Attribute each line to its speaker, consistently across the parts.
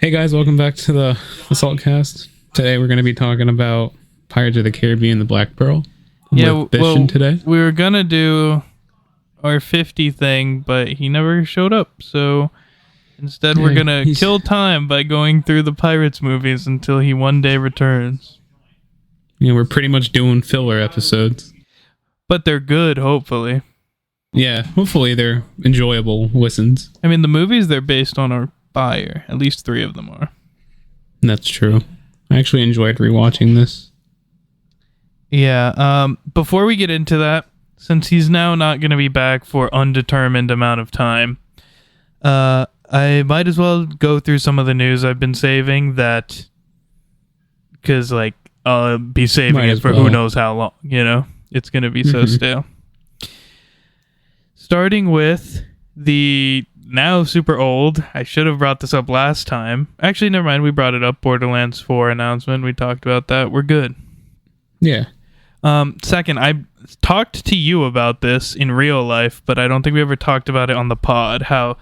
Speaker 1: Hey guys, welcome back to the Assault Cast. Today we're going to be talking about Pirates of the Caribbean: The Black Pearl. With Bishan today.
Speaker 2: We were gonna do our 50 thing, but he never showed up. So instead, we're gonna kill time by going through the Pirates movies until he one day returns.
Speaker 1: Yeah, we're pretty much doing filler episodes.
Speaker 2: But they're good, hopefully.
Speaker 1: Yeah, hopefully they're enjoyable listens.
Speaker 2: I mean, the movies they're based on are fire. At least 3 of them are.
Speaker 1: That's true. I actually enjoyed rewatching this.
Speaker 2: Yeah, before we get into that, since he's now not going to be back for undetermined amount of time, I might as well go through some of the news I've been saving because, like, I'll be saving it for who knows how long, you know? It's going to be so stale. Starting with the now super old, I should have brought this up last time. Actually, never mind, we brought it up, Borderlands 4 announcement. We talked about that. We're good.
Speaker 1: Yeah.
Speaker 2: Second, I talked to you about this in real life, but I don't think we ever talked about it on the pod, how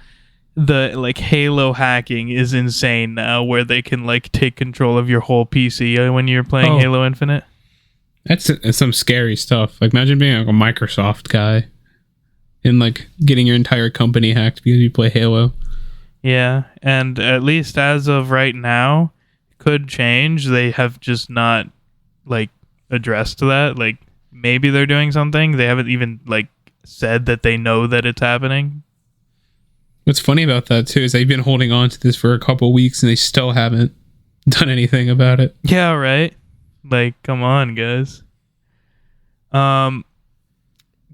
Speaker 2: the Halo hacking is insane now, where they can take control of your whole PC when you're playing Halo Infinite.
Speaker 1: That's some scary stuff. Imagine being a Microsoft guy and getting your entire company hacked because you play Halo.
Speaker 2: Yeah, and at least as of right now, could change. They have just not addressed that. Maybe they're doing something. They haven't even said that they know that it's happening.
Speaker 1: What's funny about that too is they've been holding on to this for a couple weeks and they still haven't done anything about it.
Speaker 2: Yeah, right. Come on, guys.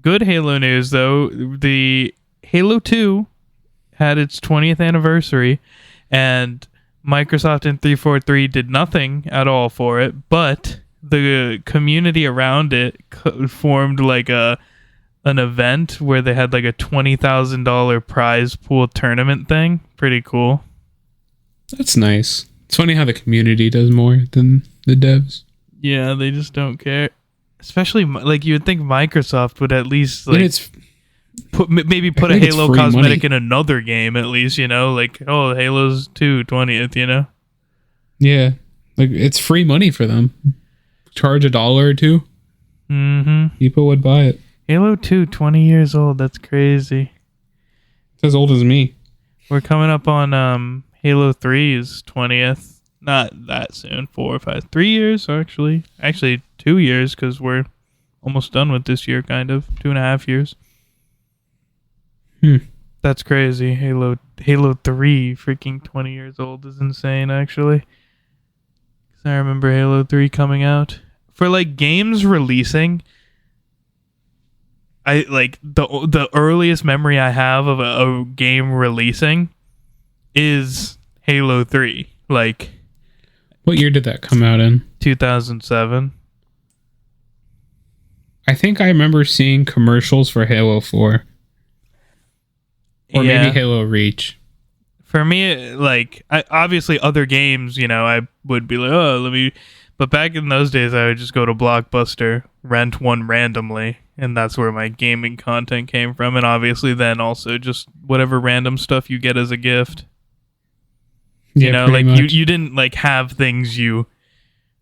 Speaker 2: Good Halo news though. The Halo 2 had its 20th anniversary, and Microsoft and 343 did nothing at all for it, but the community around it formed an event where they had a $20,000 prize pool tournament thing. Pretty cool.
Speaker 1: That's nice. It's funny how the community does more than the devs.
Speaker 2: Yeah, they just don't care. Especially you would think Microsoft would at least put a Halo cosmetic in another game at least, you know, Halo's 2 20th, you know.
Speaker 1: Yeah, it's free money for them. Charge $1 or $2.
Speaker 2: Mm-hmm.
Speaker 1: People would buy it.
Speaker 2: Halo 2, 20 years old. That's crazy.
Speaker 1: It's as old as me.
Speaker 2: We're coming up on Halo 3's 20th. Not that soon. 4 or 5. 3 years, actually. Actually, 2 years, because we're almost done with this year, kind of. 2.5 years. That's crazy. Halo 3, freaking 20 years old, is insane, actually. Because I remember Halo 3 coming out. For, games releasing, the earliest memory I have of a game releasing is Halo 3.
Speaker 1: What year did that come out in?
Speaker 2: 2007.
Speaker 1: I think I remember seeing commercials for Halo 4. Or maybe Halo Reach.
Speaker 2: For me, obviously other games, you know, I would be but back in those days, I would just go to Blockbuster, rent one randomly, and that's where my gaming content came from. And obviously then also just whatever random stuff you get as a gift. You know, you didn't have things you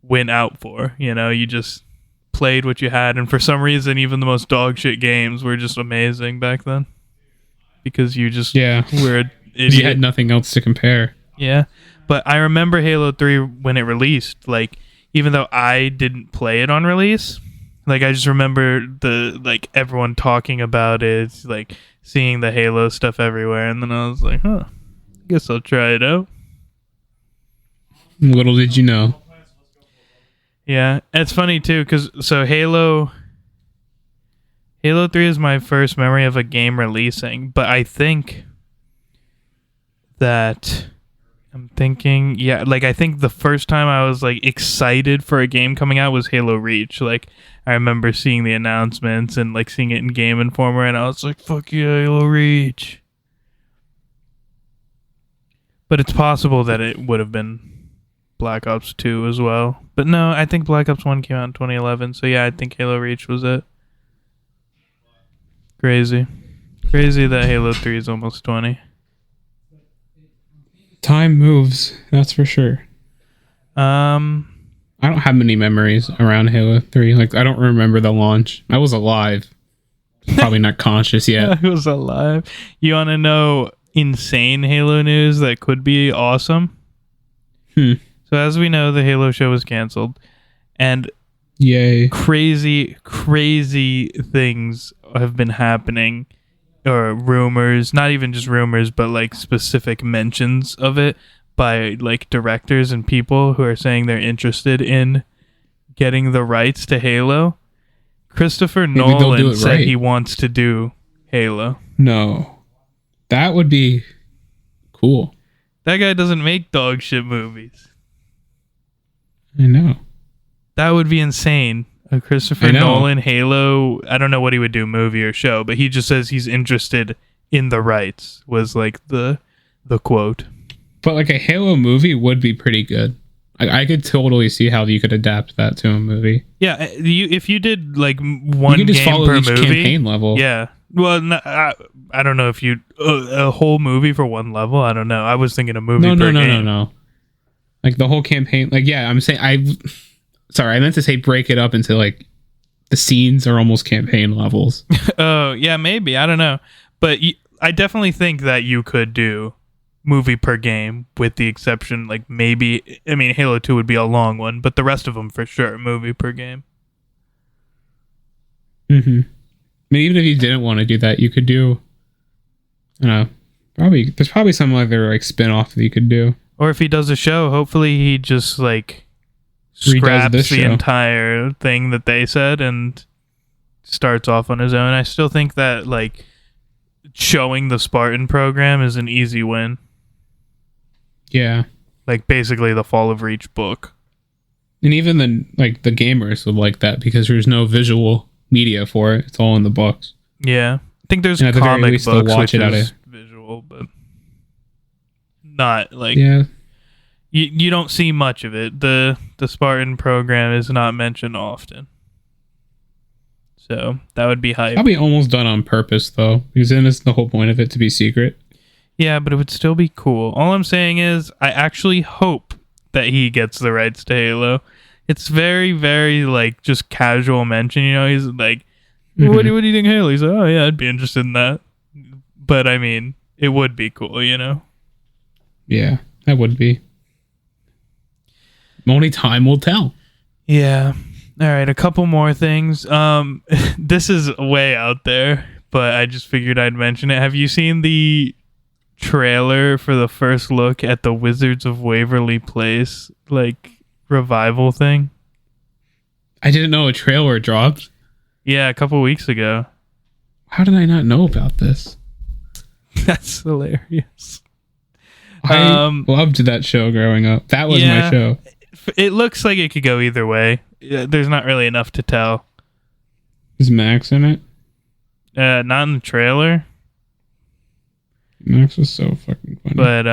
Speaker 2: went out for, you know, you just played what you had. And for some reason, even the most dog shit games were just amazing back then. Because you just were an idiot.
Speaker 1: You had nothing else to compare.
Speaker 2: Yeah. But I remember Halo 3 when it released, even though I didn't play it on release, I just remember the everyone talking about it, seeing the Halo stuff everywhere, and then I was like, I guess I'll try it out.
Speaker 1: Little did you know.
Speaker 2: Yeah, it's funny too, because Halo 3 is my first memory of a game releasing, but I think that I think the first time I was excited for a game coming out was Halo Reach. I remember seeing the announcements and seeing it in Game Informer, and I was like, fuck yeah, Halo Reach. But it's possible that it would have been Black Ops 2 as well. But no, I think Black Ops 1 came out in 2011, so yeah, I think Halo Reach was it. Crazy that Halo 3 is almost 20.
Speaker 1: Time moves, that's for sure.
Speaker 2: Um,
Speaker 1: I don't have many memories around Halo 3. Like, I don't remember the launch. I was alive. Probably not conscious yet.
Speaker 2: I was alive. You want to know insane Halo news that could be awesome?
Speaker 1: Hmm.
Speaker 2: So as we know, the Halo show was canceled, and
Speaker 1: Yay.
Speaker 2: crazy things have been happening, or rumors, not even just rumors, but like specific mentions of it by like directors and people who are saying they're interested in getting the rights to Halo. Christopher
Speaker 1: Maybe they'll do
Speaker 2: Nolan
Speaker 1: it
Speaker 2: said
Speaker 1: right.
Speaker 2: he wants to do Halo.
Speaker 1: No. That would be cool.
Speaker 2: That guy doesn't make dog shit movies.
Speaker 1: I know.
Speaker 2: That would be insane. A Christopher Nolan Halo, I don't know what he would do, movie or show, but he just says he's interested in the rights, was like the quote.
Speaker 1: But like a Halo movie would be pretty good. I could totally see how you could adapt that to a movie.
Speaker 2: Yeah, if you did like
Speaker 1: You
Speaker 2: one
Speaker 1: could just
Speaker 2: game
Speaker 1: follow
Speaker 2: per
Speaker 1: each
Speaker 2: movie,
Speaker 1: campaign level.
Speaker 2: yeah. Well, I don't know if you a whole movie for one level. I don't know. I was thinking a movie per game.
Speaker 1: No. Like the whole campaign. Like, yeah, I'm saying I meant to say break it up into like the scenes are almost campaign levels.
Speaker 2: Oh, yeah, maybe. I don't know. But I definitely think that you could do movie per game, with the exception, like maybe, I mean, Halo 2 would be a long one, but the rest of them for sure, movie per game.
Speaker 1: Mm-hmm. I mean, even if you didn't want to do that, you could do, I don't know, there's probably some other like spin-off that you could do.
Speaker 2: Or if he does a show, hopefully he just like
Speaker 1: Redoes
Speaker 2: scraps
Speaker 1: this
Speaker 2: the
Speaker 1: show.
Speaker 2: entire thing that they said and starts off on his own. I still think that like showing the Spartan program is an easy win.
Speaker 1: Yeah.
Speaker 2: Like basically the Fall of Reach book.
Speaker 1: And even the gamers would like that because there's no visual media for it. It's all in the books.
Speaker 2: Yeah. I think there's
Speaker 1: And at the very
Speaker 2: comic
Speaker 1: least, they'll
Speaker 2: books
Speaker 1: watch
Speaker 2: which
Speaker 1: it out
Speaker 2: is
Speaker 1: of-
Speaker 2: visual, but not like
Speaker 1: Yeah.
Speaker 2: you don't see much of it. The Spartan program is not mentioned often. So that would be hype.
Speaker 1: Probably almost done on purpose though, because then it's the whole point of it to be secret.
Speaker 2: Yeah, but it would still be cool. All I'm saying is I actually hope that he gets the rights to Halo. It's very, very like just casual mention, you know, he's like, what do you think Halo? He's like, oh yeah, I'd be interested in that. But I mean, it would be cool, you know?
Speaker 1: Yeah, that would be. Only time will tell.
Speaker 2: Yeah. All right, a couple more things. This is way out there, but I just figured I'd mention it. Have you seen the trailer for the first look at the Wizards of Waverly Place like revival thing?
Speaker 1: I didn't know a trailer dropped.
Speaker 2: Yeah, a couple weeks ago.
Speaker 1: How did I not know about this?
Speaker 2: That's hilarious.
Speaker 1: I loved that show growing up. That was my show.
Speaker 2: It looks like it could go either way. There's not really enough to tell.
Speaker 1: Is Max in it?
Speaker 2: Not in the trailer,
Speaker 1: Max was so fucking funny.
Speaker 2: but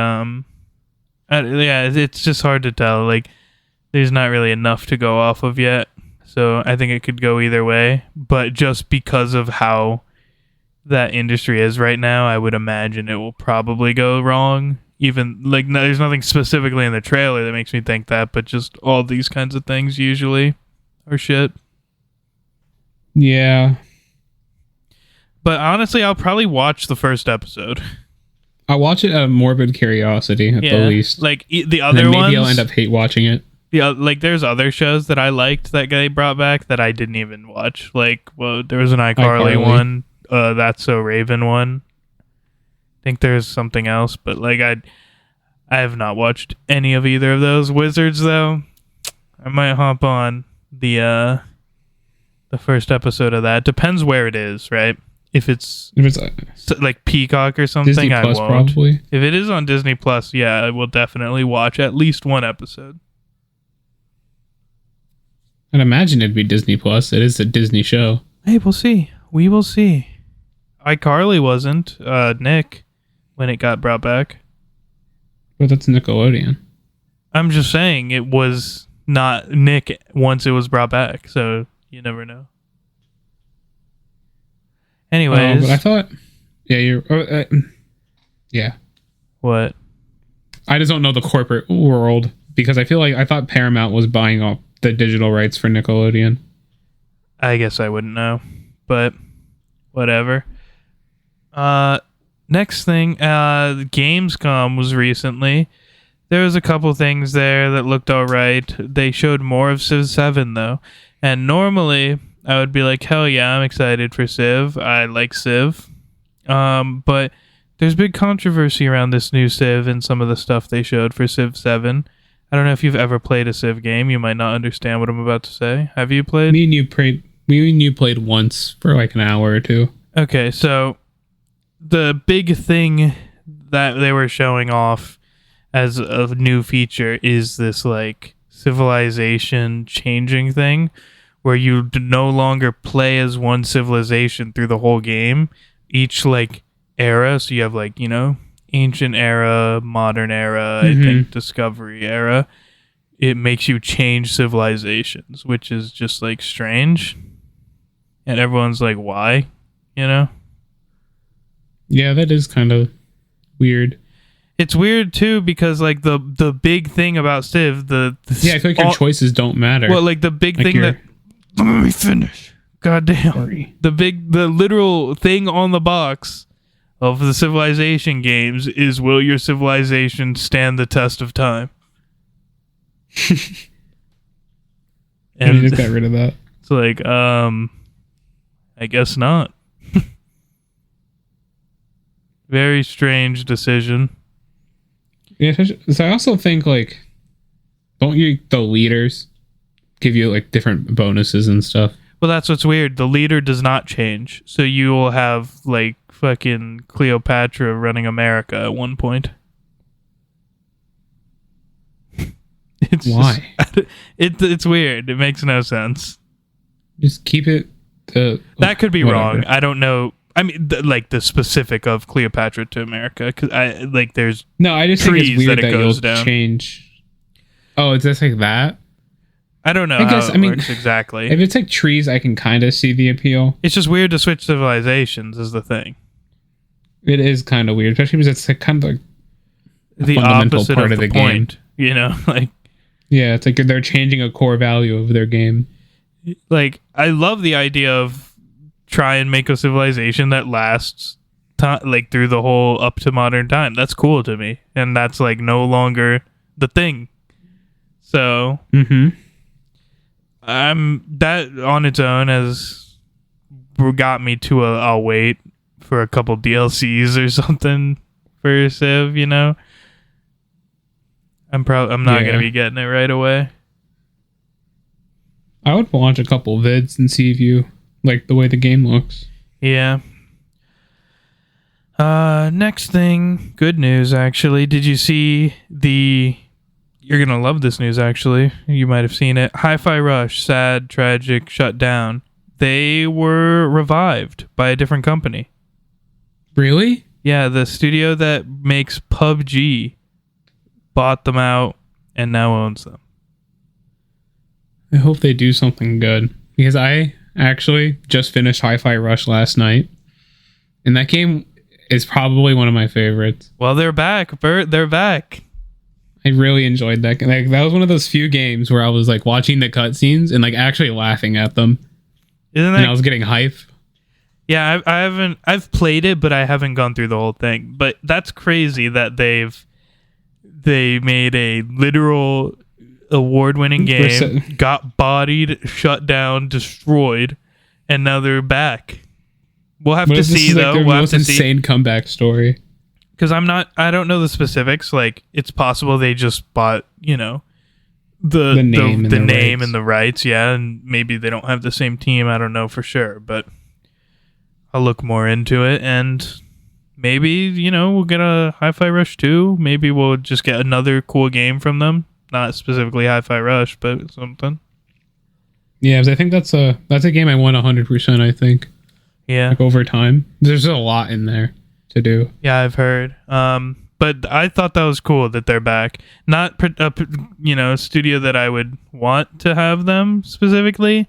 Speaker 2: yeah, it's just hard to tell. Like, there's not really enough to go off of yet. So I think it could go either way. But just because of how that industry is right now, I would imagine it will probably go wrong. Even like there's nothing specifically in the trailer that makes me think that, but just all these kinds of things usually are shit.
Speaker 1: Yeah.
Speaker 2: But honestly, I'll probably watch the first episode.
Speaker 1: I'll watch it out of morbid curiosity at the least.
Speaker 2: Like the
Speaker 1: And
Speaker 2: other
Speaker 1: then
Speaker 2: ones,
Speaker 1: maybe I'll end up hate watching it.
Speaker 2: yeah, like there's other shows that I liked that they brought back that I didn't even watch. Like, well, there was an iCarly
Speaker 1: iCarly.
Speaker 2: one, That's So Raven one. I think there's something else, but like I have not watched any of either of those. Wizards though, I might hop on the first episode of that. Depends where it is, right? If it's like Peacock or something,
Speaker 1: Disney
Speaker 2: I
Speaker 1: Plus,
Speaker 2: won't.
Speaker 1: probably.
Speaker 2: If it is on Disney Plus, yeah, I will definitely watch at least one episode.
Speaker 1: I'd imagine it'd be Disney Plus. It is a Disney show.
Speaker 2: Hey, we'll see. We will see. iCarly wasn't Nick when it got brought back.
Speaker 1: But that's Nickelodeon.
Speaker 2: I'm just saying it was not Nick once it was brought back, so you never know. Anyways,
Speaker 1: But I thought, yeah, yeah.
Speaker 2: what?
Speaker 1: I just don't know the corporate world because I feel like I thought Paramount was buying up the digital rights for Nickelodeon.
Speaker 2: I guess I wouldn't know, but whatever. Next thing, Gamescom was recently. There was a couple things there that looked alright. They showed more of Civ 7 though, and normally I would be like, hell yeah, I'm excited for Civ. I like Civ. But there's big controversy around this new Civ and some of the stuff they showed for Civ 7. I don't know if you've ever played a Civ game. You might not understand what I'm about to say. Have you played?
Speaker 1: Me and you played once for like an hour or two.
Speaker 2: Okay, so the big thing that they were showing off as a new feature is this like civilization changing thing where you no longer play as one civilization through the whole game. Each like era, so you have like, you know, ancient era, modern era, I think discovery era. It makes you change civilizations, which is just like strange. And everyone's like, why? You know?
Speaker 1: Yeah, that is kind of weird.
Speaker 2: It's weird too because like the big thing about Civ, I
Speaker 1: feel like your choices don't matter.
Speaker 2: Well, like the big thing that let me finish. Goddamn.
Speaker 1: Sorry.
Speaker 2: The literal thing on the box of the Civilization games is, will your civilization stand the test of time?
Speaker 1: And you just got rid of that.
Speaker 2: It's like, I guess not. Very strange decision.
Speaker 1: Yeah, so I also think like, don't the leaders give you like different bonuses and stuff?
Speaker 2: Well, that's what's weird. The leader does not change. So you will have, like, fucking Cleopatra running America at one point.
Speaker 1: Why?
Speaker 2: It's weird. It makes no sense.
Speaker 1: Just keep it...
Speaker 2: that could be
Speaker 1: whatever.
Speaker 2: wrong. I don't know. I mean, like, the specific of Cleopatra to America. Because, there's
Speaker 1: No, I just think it's
Speaker 2: trees
Speaker 1: weird
Speaker 2: that it
Speaker 1: that
Speaker 2: goes
Speaker 1: you'll
Speaker 2: down.
Speaker 1: change... Oh, it's just like that?
Speaker 2: I don't know
Speaker 1: I mean,
Speaker 2: works exactly.
Speaker 1: If it's like trees, I can kind of see the appeal.
Speaker 2: It's just weird to switch civilizations is the thing.
Speaker 1: It is kind of weird, especially because it's like kind of like
Speaker 2: The
Speaker 1: fundamental
Speaker 2: opposite
Speaker 1: part
Speaker 2: of the
Speaker 1: of the
Speaker 2: point. You know, like...
Speaker 1: Yeah, it's like they're changing a core value of their game.
Speaker 2: Like, I love the idea of try and make a civilization that lasts like through the whole up to modern time. That's cool to me, and that's like no longer the thing. So that on its own has got me to I'll wait for a couple DLCs or something for Civ. You know, I'm not gonna be getting it right away.
Speaker 1: I would watch a couple vids and see if you like the way the game looks.
Speaker 2: Yeah. Next thing, good news actually. Did you see you're gonna love this news actually. You might have seen it. Hi-Fi Rush, sad, tragic, shut down. They were revived by a different company.
Speaker 1: Really?
Speaker 2: Yeah, the studio that makes PUBG bought them out and now owns them.
Speaker 1: I hope they do something good. Because I actually just finished Hi-Fi Rush last night. And that game is probably one of my favorites.
Speaker 2: Well, they're back, Bert. They're back.
Speaker 1: I really enjoyed that. Like, that was one of those few games where I was like watching the cutscenes and like actually laughing at them.
Speaker 2: Isn't that?
Speaker 1: And I was getting hype.
Speaker 2: Yeah, I've played it, but I haven't gone through the whole thing. But that's crazy that they made a literal award-winning game, got bodied, shut down, destroyed, and now they're back. We'll have to see though.
Speaker 1: Their
Speaker 2: we'll
Speaker 1: most
Speaker 2: have to
Speaker 1: insane comeback story.
Speaker 2: Because I don't know the specifics. Like, it's possible they just bought, you know, the name and the rights. Yeah, and maybe they don't have the same team. I don't know for sure, but I'll look more into it, and maybe, you know, we'll get a Hi-Fi Rush 2. Maybe we'll just get another cool game from them. Not specifically Hi-Fi Rush, but something.
Speaker 1: Yeah, because I think that's a game I want 100%, I think.
Speaker 2: Yeah.
Speaker 1: Like over time. There's a lot in there to do.
Speaker 2: Yeah, I've heard. But I thought that was cool that they're back. Not, a studio that I would want to have them specifically,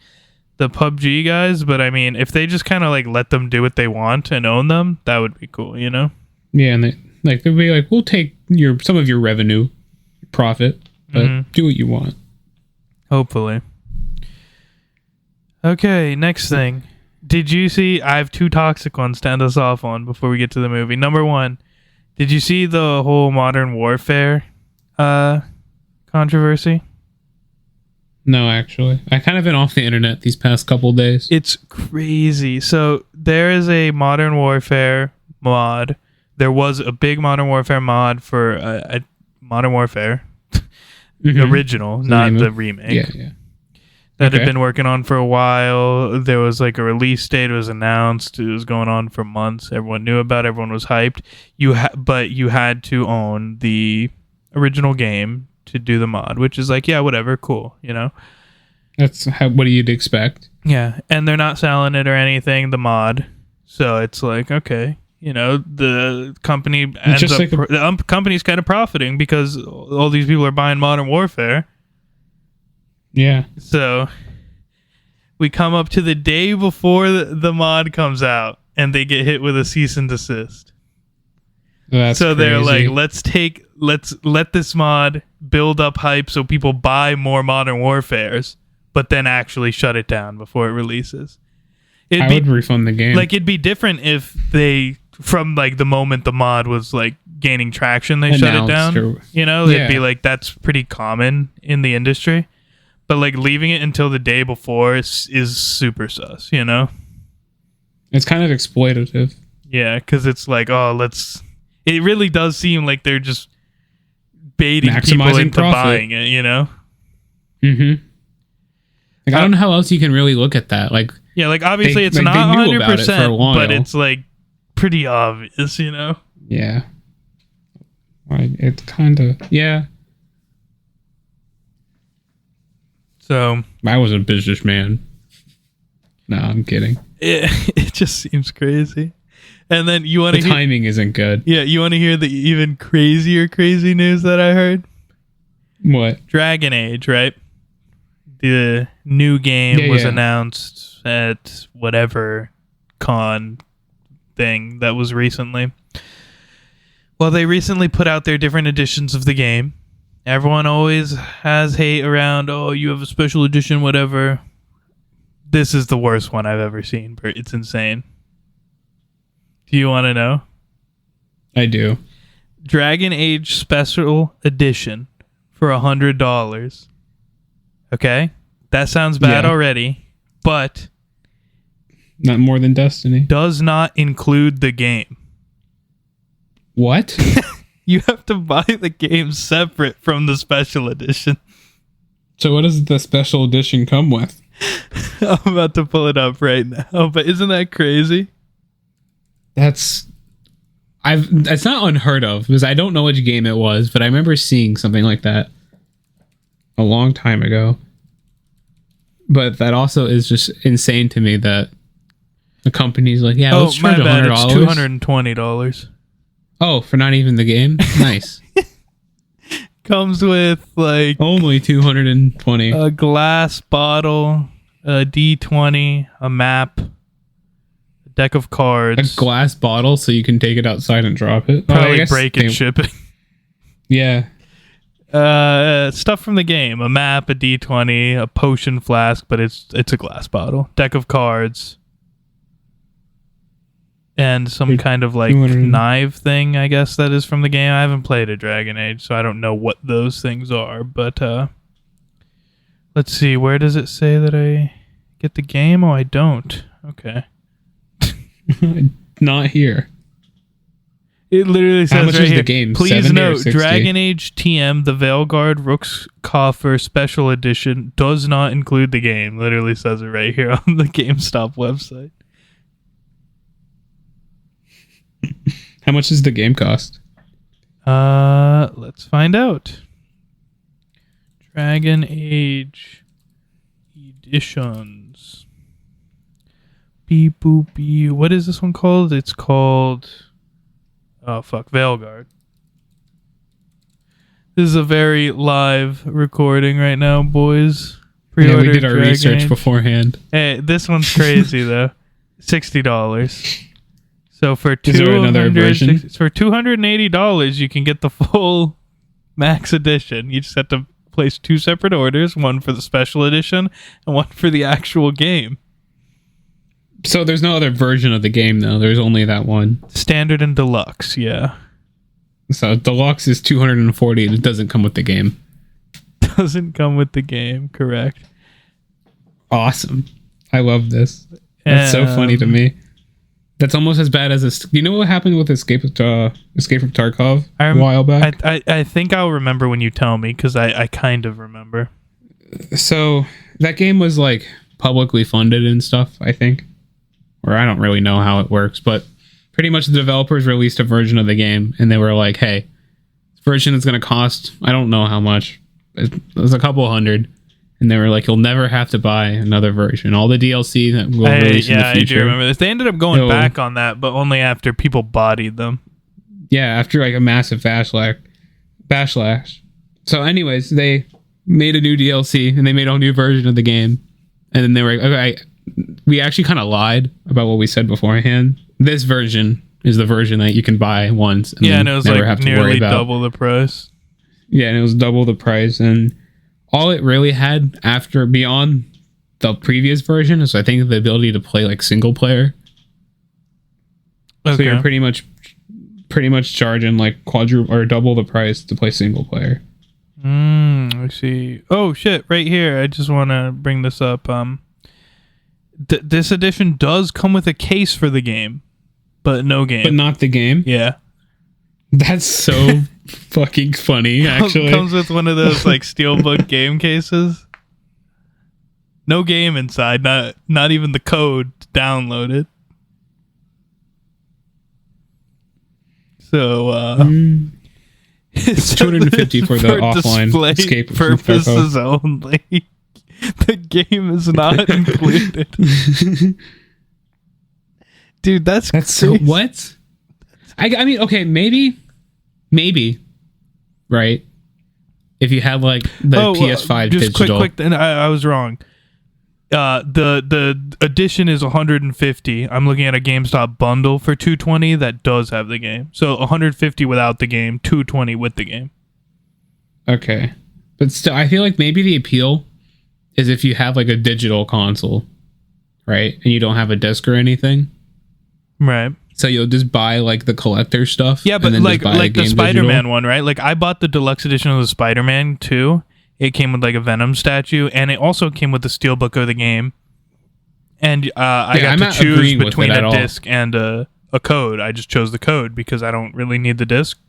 Speaker 2: the PUBG guys. But I mean, if they just kind of like let them do what they want and own them, that would be cool, you know?
Speaker 1: Yeah, and they'd be like, we'll take some of your revenue profit, but do what you want.
Speaker 2: Hopefully. Okay, next thing. Did you see? I have two toxic ones to end us off on before we get to the movie. Number one, did you see the whole Modern Warfare controversy?
Speaker 1: No, actually. I kind of been off the internet these past couple days.
Speaker 2: It's crazy. So there is a Modern Warfare mod. There was a big Modern Warfare mod for a Modern Warfare original, not the remake.
Speaker 1: Yeah.
Speaker 2: That had been working on for a while. There was like a release date. It was announced. It was going on for months. Everyone knew about it. Everyone was hyped. But you had to own the original game to do the mod, which is like, yeah, whatever, cool, you know?
Speaker 1: That's what you'd expect.
Speaker 2: Yeah, and they're not selling it or anything, the mod. So it's like, okay, you know, the company the company's kind of profiting because all these people are buying Modern Warfare.
Speaker 1: Yeah.
Speaker 2: So we come up to the day before the mod comes out and they get hit with a cease and desist.
Speaker 1: That's
Speaker 2: so
Speaker 1: crazy.
Speaker 2: They're like, let's let this mod build up hype so people buy more Modern Warfares, but then actually shut it down before it releases. I
Speaker 1: would refund the game.
Speaker 2: Like, it'd be different if they, from like the moment the mod was like gaining traction, they shut it down. You know, it'd be like, that's pretty common in the industry. But like leaving it until the day before is super sus, you know?
Speaker 1: It's kind of exploitative.
Speaker 2: Yeah, because it's like, it really does seem like they're just baiting people into buying it, you know?
Speaker 1: Mm-hmm. Like, I don't know how else you can really look at that. Like,
Speaker 2: yeah, like obviously it's not 100%, but it's like pretty obvious, you know?
Speaker 1: Yeah. Like, it's kind of, yeah.
Speaker 2: So
Speaker 1: I was a businessman. No, I'm kidding.
Speaker 2: It just seems crazy. And then you want to
Speaker 1: timing isn't good.
Speaker 2: Yeah, you want to hear the even crazy news that I heard?
Speaker 1: What?
Speaker 2: Dragon Age, right? The new game was announced at whatever con thing that was recently. Well, they recently put out their different editions of the game. Everyone always has hate around, oh, you have a special edition, whatever. This is the worst one I've ever seen. It's insane. Do you want to know?
Speaker 1: I do.
Speaker 2: Dragon Age Special Edition for $100. Okay? That sounds bad already, but...
Speaker 1: not more than Destiny.
Speaker 2: Does not include the game.
Speaker 1: What?
Speaker 2: You have to buy the game separate from the special edition.
Speaker 1: So what does the special edition come with?
Speaker 2: I'm about to pull it up right now, but isn't that crazy?
Speaker 1: That's not unheard of because I don't know which game it was, but I remember seeing something like that a long time ago. But that also is just insane to me that the company's like, yeah, let's charge $100.
Speaker 2: It's $220.
Speaker 1: Oh, for not even the game? Nice.
Speaker 2: Comes with like
Speaker 1: only $220.
Speaker 2: A glass bottle, a D20, a map, a deck of cards.
Speaker 1: A glass bottle so you can take it outside and drop it.
Speaker 2: Probably break and ship it.
Speaker 1: Yeah.
Speaker 2: Stuff from the game: a map, a D20, a potion flask, but it's a glass bottle, deck of cards. And some kind of like knife thing, I guess that is from the game. I haven't played a Dragon Age, so I don't know what those things are. But let's see, where does it say that I get the game? Oh, I don't. Okay.
Speaker 1: Not here.
Speaker 2: It literally says
Speaker 1: how much
Speaker 2: right
Speaker 1: is
Speaker 2: here,
Speaker 1: the game?
Speaker 2: Please note, Dragon Age TM, the Veilguard Rook's Coffer Special Edition does not include the game. Literally says it right here on the GameStop website.
Speaker 1: How much does the game cost?
Speaker 2: Let's find out. Dragon Age editions. Beep boop beep. What is this one called? It's called Veilguard. This is a very live recording right now, boys.
Speaker 1: Yeah, we did our research beforehand.
Speaker 2: Hey, this one's crazy though. $60. So for
Speaker 1: Is there another version?
Speaker 2: for $280, you can get the full max edition. You just have to place 2 separate orders, one for the special edition and one for the actual game.
Speaker 1: So there's no other version of the game though. There's only that one.
Speaker 2: Standard and deluxe, yeah.
Speaker 1: So deluxe is $240 and it doesn't come with the game.
Speaker 2: Doesn't come with the game, correct.
Speaker 1: Awesome. I love this. That's so funny to me. That's almost as bad as you know what happened with Escape from Tarkov a while back?
Speaker 2: I think I'll remember when you tell me, because I kind of remember.
Speaker 1: So that game was like publicly funded and stuff, I think. Or I don't really know how it works, but pretty much the developers released a version of the game and they were like, hey, this version is going to cost, I don't know how much. It was a couple $100. And they were like, you'll never have to buy another version. All the DLC that will release in the future.
Speaker 2: I do remember this. They ended up going back on that, but only after people bodied them.
Speaker 1: Yeah, after like a massive backlash. So anyways, they made a new DLC and they made a new version of the game. And then they were like, okay, we actually kind of lied about what we said beforehand. This version is the version that you can buy once. And
Speaker 2: and it was like nearly double the price.
Speaker 1: Yeah, and it was double the price. And all it really had beyond the previous version is, I think, the ability to play like single player. Okay. So you're pretty much charging like quadruple or double the price to play single player.
Speaker 2: I see. Oh shit! Right here, I just want to bring this up. This edition does come with a case for the game, but no game.
Speaker 1: But not the game.
Speaker 2: Yeah,
Speaker 1: that's so fucking funny. Actually,
Speaker 2: comes with one of those like steelbook game cases. No game inside. Not even the code to download it. So
Speaker 1: it's $250 for the offline escape
Speaker 2: purposes only. The game is not included. Dude, that's
Speaker 1: so what? I mean, okay, maybe, right? If you had like the PS5
Speaker 2: just
Speaker 1: digital.
Speaker 2: quick, and I was wrong. The edition is $150. I'm looking at a GameStop bundle for $220 that does have the game. So $150 without the game, $220 with the game.
Speaker 1: Okay, but still, I feel like maybe the appeal is if you have like a digital console, right, and you don't have a disc or anything,
Speaker 2: right?
Speaker 1: So you'll just buy like the collector stuff.
Speaker 2: Yeah, but like the Spider-Man one, right? Like I bought the deluxe edition of the Spider-Man 2. It came with like a Venom statue, and it also came with the steelbook of the game. And I got to choose between a disc and a code. I just chose the code because I don't really need the disc.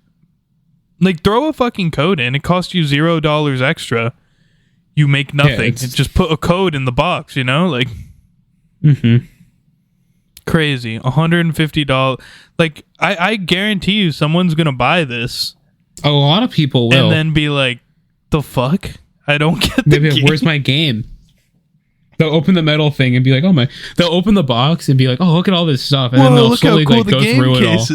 Speaker 2: Like, throw a fucking code in. It costs you $0 extra. You make nothing. Just put a code in the box, you know? Like, crazy. $150. Like, I guarantee you someone's going to buy this.
Speaker 1: A lot of people will.
Speaker 2: And then be like, the fuck? I don't get the game.
Speaker 1: Where's my game? They'll open the metal thing and be like, oh my. They'll open the box and be like, oh, look at all this stuff. And then they'll slowly like go through it all.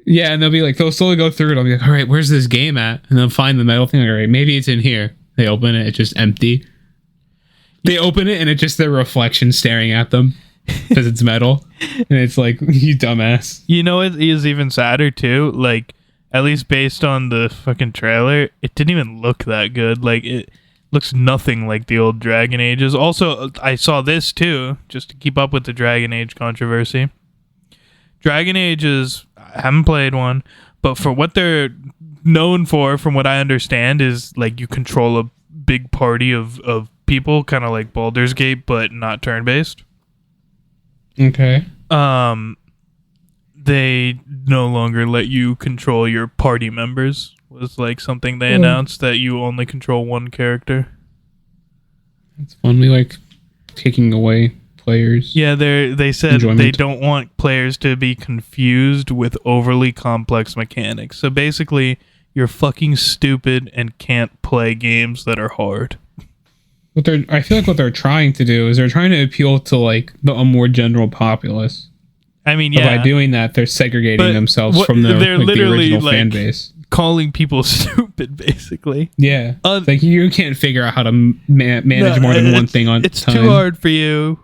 Speaker 1: Yeah, and they'll slowly go through it. I'll be like, all right, where's this game at? And they'll find the metal thing. All right, maybe it's in here. They open it, it's just empty. They open it and it's just their reflection staring at them because it's metal. And it's like, you dumbass.
Speaker 2: You know what is even sadder too? Like, at least based on the fucking trailer, it didn't even look that good. Like, it looks nothing like the old Dragon Ages. Also, I saw this too, just to keep up with the Dragon Age controversy. Dragon Ages, I haven't played one, but for what they're known for, from what I understand, is like you control a big party of people, kind of like Baldur's Gate, but not turn-based.
Speaker 1: Okay.
Speaker 2: They no longer let you control your party members. Was like something they announced, that you only control one character.
Speaker 1: It's only like taking away players.
Speaker 2: Yeah, they said enjoyment. They don't want players to be confused with overly complex mechanics. So basically, you're fucking stupid and can't play games that are hard.
Speaker 1: I feel like what they're trying to do is they're trying to appeal to like a more general populace.
Speaker 2: I mean, yeah.
Speaker 1: But by doing that, they're segregating themselves from the original fan base.
Speaker 2: Calling people stupid, basically.
Speaker 1: Yeah. Like, you can't figure out how to manage more than one thing on
Speaker 2: it's time. It's too hard for you,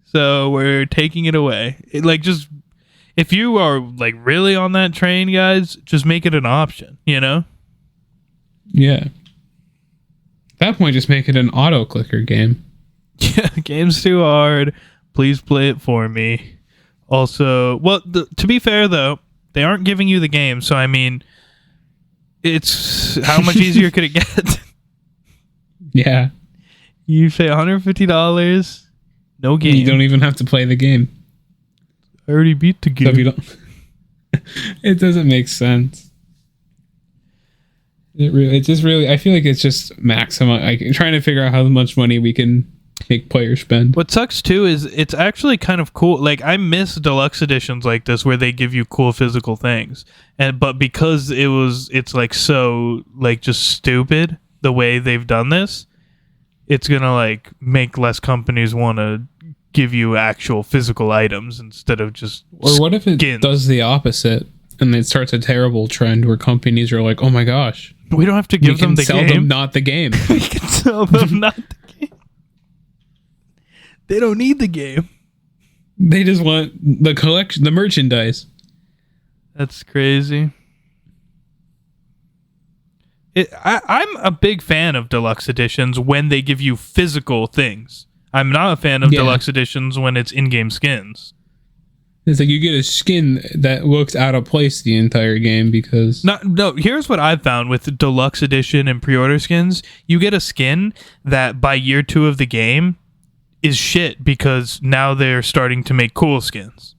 Speaker 2: so we're taking it away. if you are like really on that train, guys, just make it an option, you know?
Speaker 1: Yeah. At that point, just make it an auto clicker game.
Speaker 2: Yeah, game's too hard. Please play it for me. Also, well, to be fair though, they aren't giving you the game, so I mean, it's how much easier could it get?
Speaker 1: Yeah.
Speaker 2: You pay $150, no game.
Speaker 1: You don't even have to play the game.
Speaker 2: I already beat the
Speaker 1: So
Speaker 2: game.
Speaker 1: if you don't, it doesn't make sense. It just really. I feel like it's just maximum. Like trying to figure out how much money we can make players spend.
Speaker 2: What sucks too is it's actually kind of cool. Like I miss deluxe editions like this where they give you cool physical things, but because it's like so like just stupid the way they've done this, it's gonna like make less companies want to give you actual physical items instead of just
Speaker 1: Or what if it
Speaker 2: skins.
Speaker 1: does the opposite and it starts a terrible trend where companies are like, "Oh my gosh,
Speaker 2: We don't have to
Speaker 1: we
Speaker 2: give
Speaker 1: can
Speaker 2: them the
Speaker 1: sell
Speaker 2: game.
Speaker 1: them not the game."
Speaker 2: We can sell them not the game. They don't need the game.
Speaker 1: They just want the collection, the merchandise.
Speaker 2: That's crazy. I'm a big fan of deluxe editions when they give you physical things. I'm not a fan of
Speaker 1: Yeah.
Speaker 2: deluxe editions when it's in-game skins.
Speaker 1: It's like you get a skin that looks out of place the entire game because
Speaker 2: No, here's what I've found with the deluxe edition and pre-order skins. You get a skin that by year 2 of the game is shit because now they're starting to make cool skins.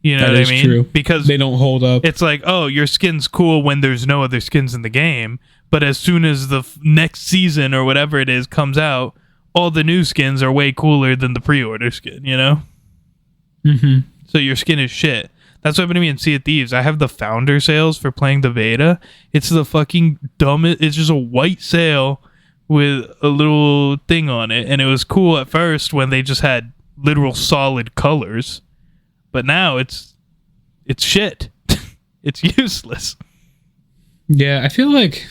Speaker 2: You know
Speaker 1: that
Speaker 2: what
Speaker 1: is
Speaker 2: I mean?
Speaker 1: true.
Speaker 2: Because
Speaker 1: they don't hold up.
Speaker 2: it's like, oh, your skin's cool when there's no other skins in the game, but as soon as the next season or whatever it is comes out, all the new skins are way cooler than the pre-order skin, you know?
Speaker 1: Mm-hmm.
Speaker 2: So your skin is shit. That's what happened to me in Sea of Thieves. I have the founder sales for playing the beta. It's the fucking dumbest. It's just a white sail with a little thing on it, and it was cool at first when they just had literal solid colors, but now it's shit. It's useless.
Speaker 1: Yeah, I feel like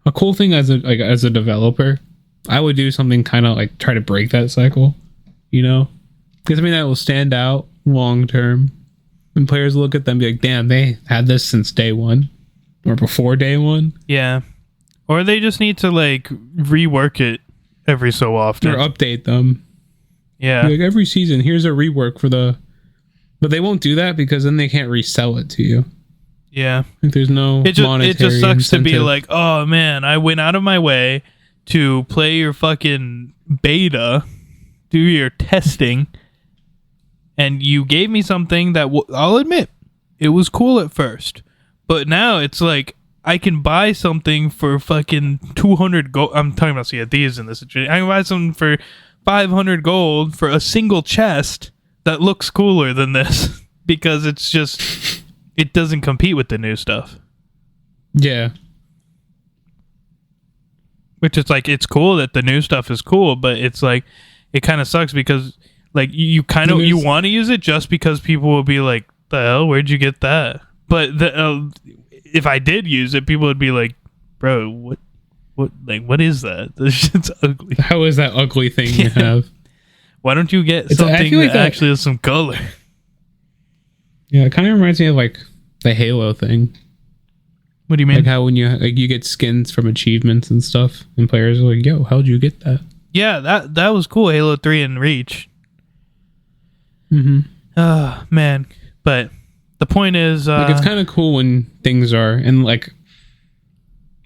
Speaker 1: a cool thing as a developer, I would do something kind of like try to break that cycle, you know? Because I mean that will stand out long term. When players look at them and be like, damn, they had this since day one or before day one.
Speaker 2: Yeah. Or they just need to like rework it every so often.
Speaker 1: Or update them.
Speaker 2: Yeah.
Speaker 1: Be like every season, here's a rework for the. But they won't do that because then they can't resell it to you.
Speaker 2: Yeah.
Speaker 1: Like there's no monetary
Speaker 2: It just sucks to be
Speaker 1: incentive.
Speaker 2: like, oh man, I went out of my way to play your fucking beta, do your testing, and you gave me something that I'll admit it was cool at first, but now it's like I can buy something for fucking 200 gold. I'm talking about Sea of Thieves in this situation. I can buy something for 500 gold for a single chest that looks cooler than this because it's just it doesn't compete with the new stuff.
Speaker 1: Yeah.
Speaker 2: Which is like it's cool that the new stuff is cool, but it's like it kind of sucks because like you kind of you want to use it just because people will be like, "The hell, where'd you get that?" But if I did use it, people would be like, "Bro, what is that? This shit's ugly.
Speaker 1: How is that ugly thing you have?
Speaker 2: Why don't you get
Speaker 1: I
Speaker 2: something
Speaker 1: feel like
Speaker 2: that
Speaker 1: that-
Speaker 2: actually has some color?"
Speaker 1: Yeah, it kind of reminds me of like the Halo thing.
Speaker 2: What do you mean?
Speaker 1: Like how when you get skins from achievements and stuff, and players are like, "Yo, how'd you get that?"
Speaker 2: Yeah, that was cool. Halo 3 and Reach.
Speaker 1: Mm-hmm.
Speaker 2: Oh man, but the point is,
Speaker 1: Like it's kind of cool when things are, and like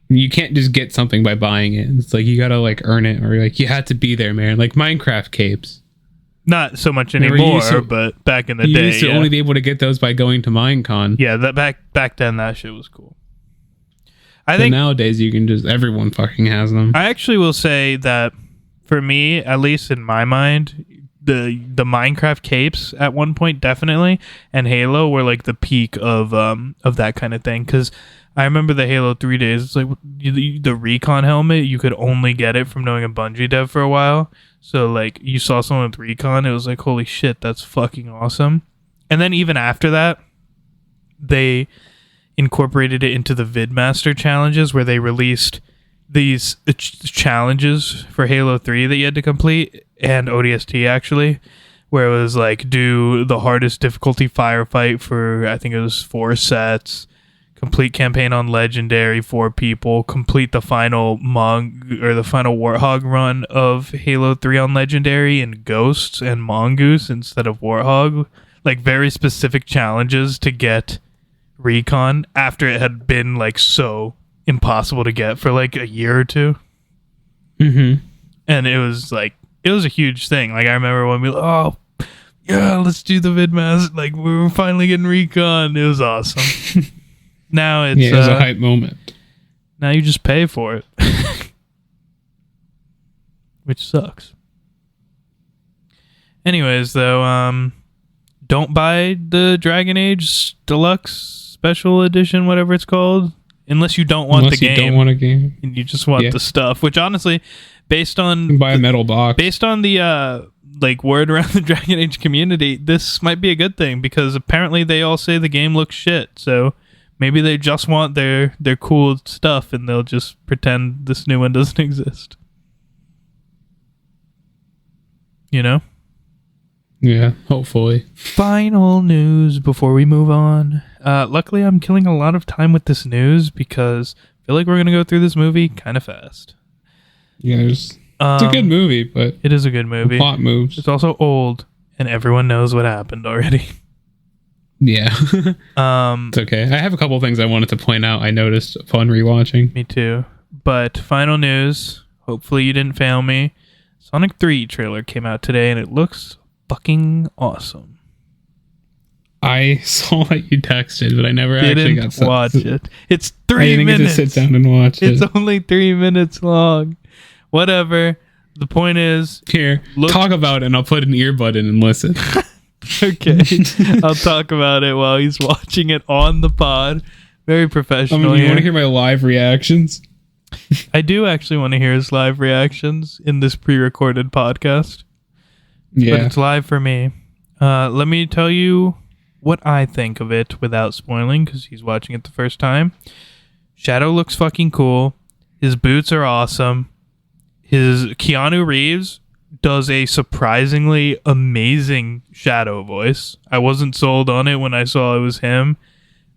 Speaker 1: you can't just get something by buying it. It's like you gotta like earn it, or like you had to be there, man. Like Minecraft capes.
Speaker 2: not so much
Speaker 1: Remember, you
Speaker 2: anymore,
Speaker 1: used to-
Speaker 2: but back in the
Speaker 1: You
Speaker 2: day,
Speaker 1: used to
Speaker 2: yeah.
Speaker 1: only be able to get those by going to Minecon.
Speaker 2: Yeah, that back then that shit was cool. I
Speaker 1: But
Speaker 2: think
Speaker 1: nowadays you can just everyone fucking has them.
Speaker 2: I actually will say that for me, at least in my mind, the Minecraft capes at one point definitely, and Halo were like the peak of that kind of thing. Because I remember the Halo 3 days. It's like the Recon helmet. You could only get it from knowing a Bungie dev for a while. So like you saw someone with Recon, it was like holy shit, that's fucking awesome. And then even after that, they incorporated it into the VidMaster challenges where they released these challenges for Halo 3 that you had to complete, and ODST actually, where it was like do the hardest difficulty firefight for I think it was 4 sets, complete campaign on legendary 4 people, complete the final the final Warthog run of Halo 3 on legendary and Ghosts and Mongoose instead of Warthog, like very specific challenges to get Recon after it had been like so impossible to get for like a year or two.
Speaker 1: Mm-hmm.
Speaker 2: And it was a huge thing. Like I remember when we let's do the vidmas, like we were finally getting Recon. It was awesome. Now it's
Speaker 1: it was a hype moment.
Speaker 2: Now you just pay for it. Which sucks. Anyways, though, don't buy the Dragon Age Deluxe Special Edition, whatever it's called, unless you don't want the game.
Speaker 1: Unless you don't want a game.
Speaker 2: And you just want the stuff, which honestly, based on...
Speaker 1: You can buy a metal box.
Speaker 2: Based on the word around the Dragon Age community, this might be a good thing, because apparently they all say the game looks shit, so... Maybe they just want their cool stuff and they'll just pretend this new one doesn't exist. You know?
Speaker 1: Yeah, hopefully.
Speaker 2: Final news before we move on. Luckily, I'm killing a lot of time with this news because I feel like we're going to go through this movie kind of fast.
Speaker 1: Yeah, it's a good movie, but...
Speaker 2: It is a good movie.
Speaker 1: The plot moves.
Speaker 2: It's also old, and everyone knows what happened already.
Speaker 1: Yeah. It's okay. I have a couple things I wanted to point out I noticed upon rewatching.
Speaker 2: Me too. But final news. Hopefully you didn't fail me. Sonic 3 trailer came out today and it looks fucking awesome.
Speaker 1: I saw that you texted, but I never actually got
Speaker 2: to watch it. It's 3
Speaker 1: I didn't
Speaker 2: minutes.
Speaker 1: get to sit down and watch it.
Speaker 2: It's only 3 minutes long. Whatever. The point is...
Speaker 1: Here, talk about it and I'll put an earbud in and listen.
Speaker 2: Okay, I'll talk about it while he's watching it on the pod. Very professional.
Speaker 1: You want to hear my live reactions?
Speaker 2: I do actually want to hear his live reactions in this pre-recorded podcast.
Speaker 1: Yeah,
Speaker 2: but it's live for me. Let me tell you what I think of it without spoiling, because he's watching it the first time. Shadow looks fucking cool. His boots are awesome. His Keanu Reeves does a surprisingly amazing Shadow voice. I wasn't sold on it when I saw it was him,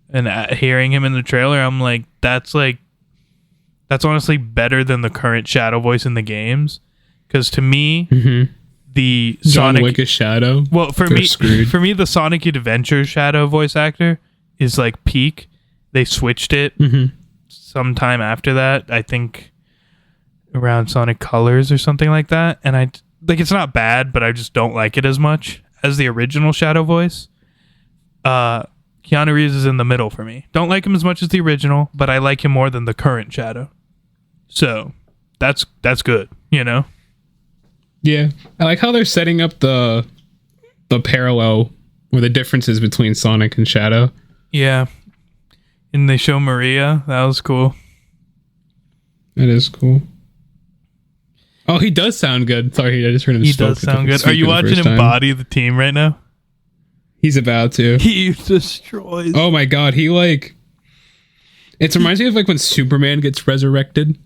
Speaker 2: and hearing him in the trailer, I'm like, that's honestly better than the current Shadow voice in the games. Because to me, the
Speaker 1: John
Speaker 2: Sonic
Speaker 1: Wick is Shadow.
Speaker 2: Well, for me, the Sonic Adventure Shadow voice actor is like peak. They switched it sometime after that. I think around Sonic Colors or something like that, and it's not bad, but I just don't like it as much as the original Shadow voice. Keanu Reeves is in the middle for me. Don't like him as much as the original, but I like him more than the current Shadow. So that's good, you know?
Speaker 1: Yeah, I like how they're setting up the parallel or the differences between Sonic and Shadow.
Speaker 2: Yeah, and they show Maria. That was cool.
Speaker 1: That is cool. Oh, he does sound good. Sorry, I just heard him.
Speaker 2: He does sound good. Are you watching him body the team right now?
Speaker 1: He's about to.
Speaker 2: He destroys.
Speaker 1: Oh my god, he like... It reminds me of like when Superman gets resurrected.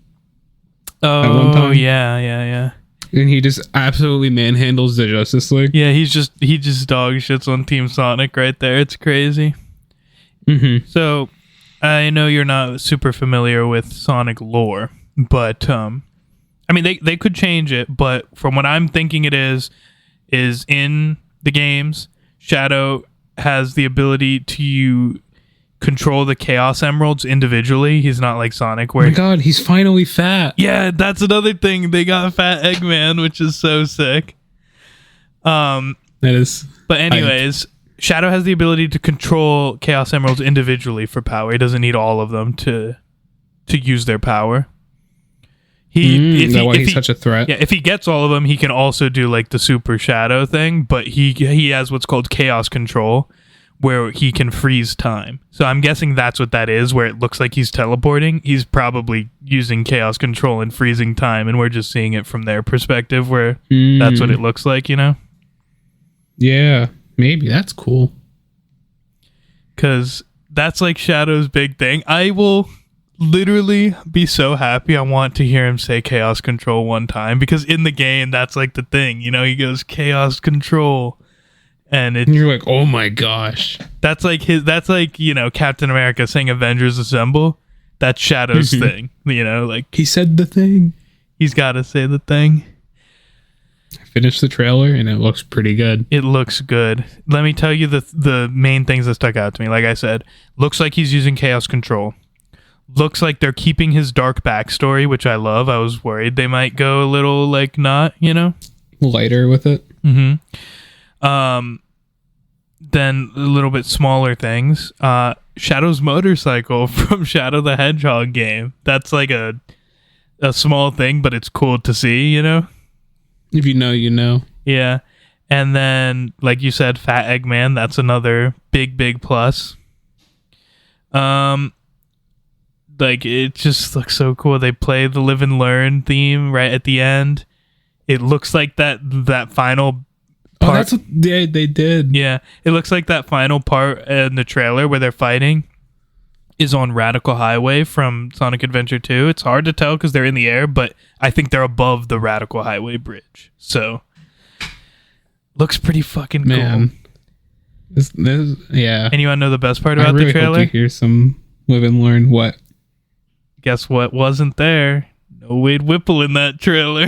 Speaker 2: Oh,
Speaker 1: at one time.
Speaker 2: Yeah.
Speaker 1: And he just absolutely manhandles the Justice League.
Speaker 2: Yeah, he just dog shits on Team Sonic right there. It's crazy. So, I know you're not super familiar with Sonic lore, but I mean, they could change it, but from what I'm thinking it is in the games, Shadow has the ability to control the Chaos Emeralds individually. He's not like Sonic where...
Speaker 1: Oh my god, he's finally fat.
Speaker 2: Yeah, that's another thing. They got Fat Eggman, which is so sick.
Speaker 1: That is...
Speaker 2: But anyways, Shadow has the ability to control Chaos Emeralds individually for power. He doesn't need all of them to use their power.
Speaker 1: Is that why he's such a threat?
Speaker 2: Yeah, if he gets all of them, he can also do like the Super Shadow thing, but he has what's called Chaos Control, where he can freeze time. So I'm guessing that's what that is, where it looks like he's teleporting. He's probably using Chaos Control and freezing time, and we're just seeing it from their perspective, where that's what it looks like, you know?
Speaker 1: Yeah, maybe. That's cool.
Speaker 2: Because that's like Shadow's big thing. I will literally be so happy. I want to hear him say Chaos Control one time, because in the game, that's like the thing. You know, he goes Chaos Control. And
Speaker 1: you're like, oh my gosh.
Speaker 2: That's like you know, Captain America saying Avengers Assemble. That's Shadow's thing. You know, like
Speaker 1: he said the thing.
Speaker 2: He's got to say the thing.
Speaker 1: I finished the trailer and it looks pretty good.
Speaker 2: It looks good. Let me tell you the main things that stuck out to me. Like I said, looks like he's using Chaos Control. Looks like they're keeping his dark backstory, which I love. I was worried they might go a little like not, you know,
Speaker 1: lighter with it.
Speaker 2: Then a little bit smaller things. Shadow's motorcycle from Shadow the Hedgehog game. That's like a small thing, but it's cool to see, you know?
Speaker 1: If you know, you know.
Speaker 2: Yeah. And then, like you said, Fat Eggman, that's another big plus. Like, it just looks so cool. They play the Live and Learn theme right at the end. It looks like that final part.
Speaker 1: Oh, that's what they did.
Speaker 2: Yeah. It looks like that final part in the trailer where they're fighting is on Radical Highway from Sonic Adventure 2. It's hard to tell because they're in the air, but I think they're above the Radical Highway bridge. So, looks pretty fucking cool.
Speaker 1: This, yeah.
Speaker 2: And you want to know the best part about
Speaker 1: the
Speaker 2: trailer?
Speaker 1: I hope to hear some Live and Learn. What?
Speaker 2: Guess what wasn't there? No Wade Whipple in that trailer.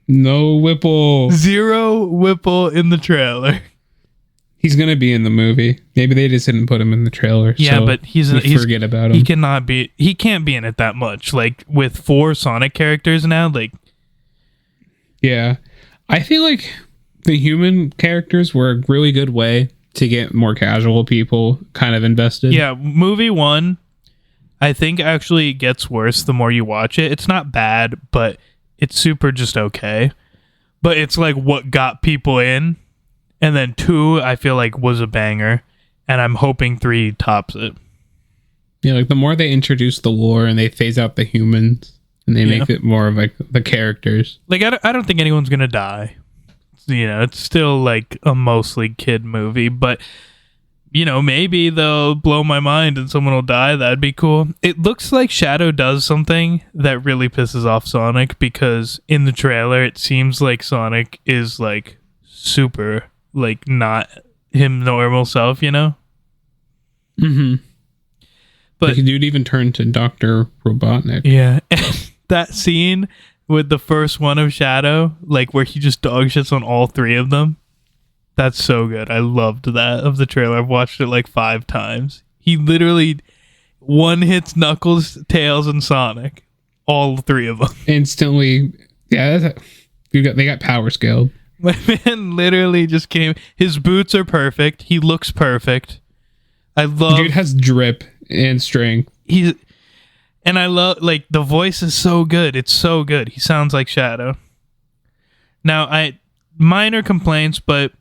Speaker 1: No Whipple.
Speaker 2: Zero Whipple in the trailer.
Speaker 1: He's gonna be in the movie. Maybe they just didn't put him in the trailer.
Speaker 2: Yeah,
Speaker 1: so
Speaker 2: but he's
Speaker 1: forget about him.
Speaker 2: He cannot be. He can't be in it that much. Like with 4 Sonic characters now. Like,
Speaker 1: yeah, I feel like the human characters were a really good way to get more casual people kind of invested.
Speaker 2: Yeah, movie 1, I think actually gets worse the more you watch it. It's not bad, but it's super just okay. But it's like what got people in. And then 2, I feel like was a banger, and I'm hoping 3 tops it.
Speaker 1: Yeah, like the more they introduce the lore and they phase out the humans and they make it more of like the characters.
Speaker 2: Like I don't think anyone's gonna die. You know, it's still like a mostly kid movie, but you know, maybe they'll blow my mind and someone will die. That'd be cool. It looks like Shadow does something that really pisses off Sonic, because in the trailer it seems like Sonic is like super like not him normal self, you know? But
Speaker 1: like, dude even turned to Dr. Robotnik.
Speaker 2: Yeah. That scene with the first one of Shadow, like where he just dog shits on all 3 of them. That's so good. I loved that of the trailer. I've watched it like 5 times. He literally one hits Knuckles, Tails, and Sonic. All 3 of them.
Speaker 1: Instantly. Yeah, they got power scaled.
Speaker 2: My man literally just came. His boots are perfect. He looks perfect. I love.
Speaker 1: Dude has drip and strength.
Speaker 2: And I love, like, the voice is so good. It's so good. He sounds like Shadow. Now, minor complaints, but